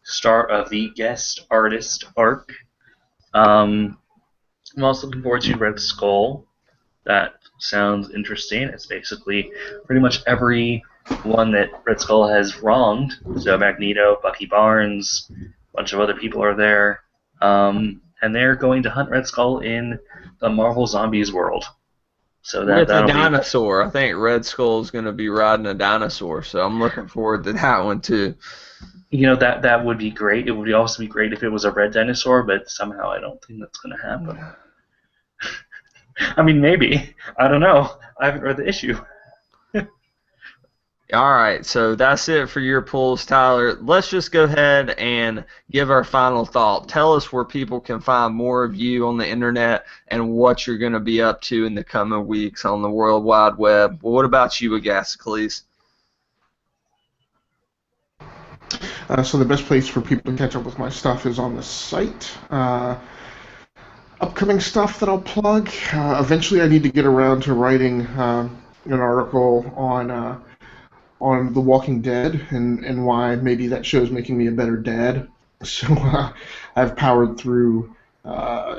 start of the guest artist arc. I'm also looking forward to Red Skull. That sounds interesting. It's basically pretty much every one that Red Skull has wronged. So Magneto, Bucky Barnes, a bunch of other people are there. And they're going to hunt Red Skull in the Marvel Zombies world. So With a that'll be... dinosaur. I think Red Skull's going to be riding a dinosaur, so I'm looking forward to that one too. That would be great. It would also be great if it was a red dinosaur, but somehow I don't think that's going to happen. I mean, maybe. I don't know. I haven't read the issue. All right, so that's it for your pulls, Tyler. Let's just go ahead and give our final thought. Tell us where people can find more of you on the internet and what you're going to be up to in the coming weeks on the World Wide Web. Well, what about you, Agasicles? So the best place for people to catch up with my stuff is on the site. Upcoming stuff that I'll plug. Eventually, I need to get around to writing an article on The Walking Dead and why maybe that show's making me a better dad. So I've powered through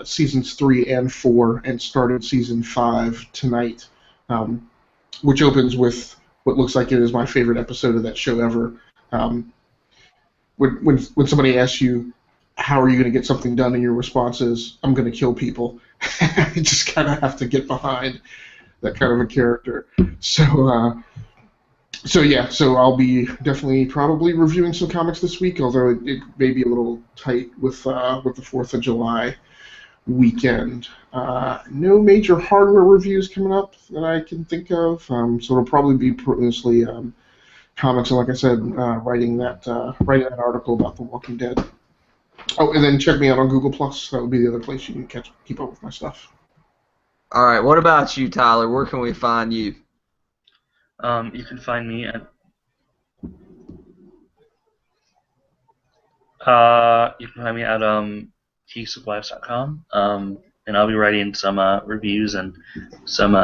seasons 3 and 4 and started season 5 tonight, which opens with what looks like it is my favorite episode of that show ever. When somebody asks you, how are you going to get something done, and your response is, I'm going to kill people, you just kind of have to get behind that kind of a character. So I'll be definitely probably reviewing some comics this week, although it may be a little tight with the 4th of July weekend. No major hardware reviews coming up that I can think of, so it'll probably be mostly comics, and like I said, writing that article about The Walking Dead. Oh, and then check me out on Google Plus. That would be the other place you can keep up with my stuff. All right, what about you, Tyler? Where can we find you? You can find me at geekswithwives.com, and I'll be writing some reviews and some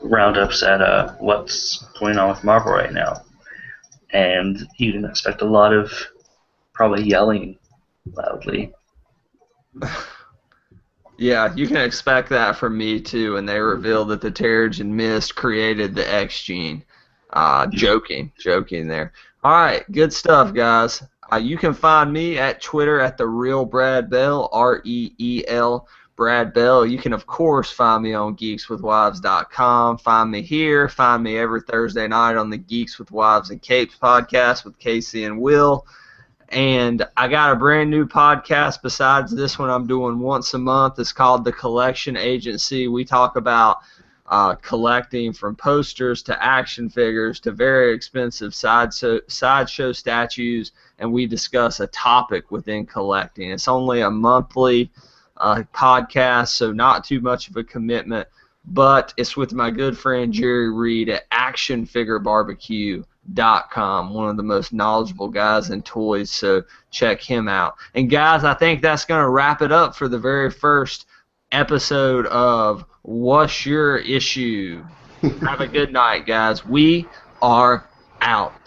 roundups at what's going on with Marvel right now. And you can expect a lot of probably yelling loudly. Yeah, you can expect that from me too. And they revealed that the Terrigen Mist created the X gene. Joking there. All right, good stuff, guys. You can find me at Twitter at the Real Brad Bell, REEL Brad Bell. You can of course find me on geekswithwives.com. Find me here. Find me every Thursday night on the Geeks with Wives and Capes podcast with Casey and Will. And I got a brand new podcast besides this one I'm doing once a month. It's called The Collection Agency. We talk about collecting from posters to action figures to very expensive sideshow statues, and we discuss a topic within collecting. It's only a monthly podcast, so not too much of a commitment, but it's with my good friend Jerry Reed at actionfigurebarbecue.com, one of the most knowledgeable guys in toys, so check him out. And guys, I think that's going to wrap it up for the very first episode of What's Your Issue? Have a good night, guys. We are out.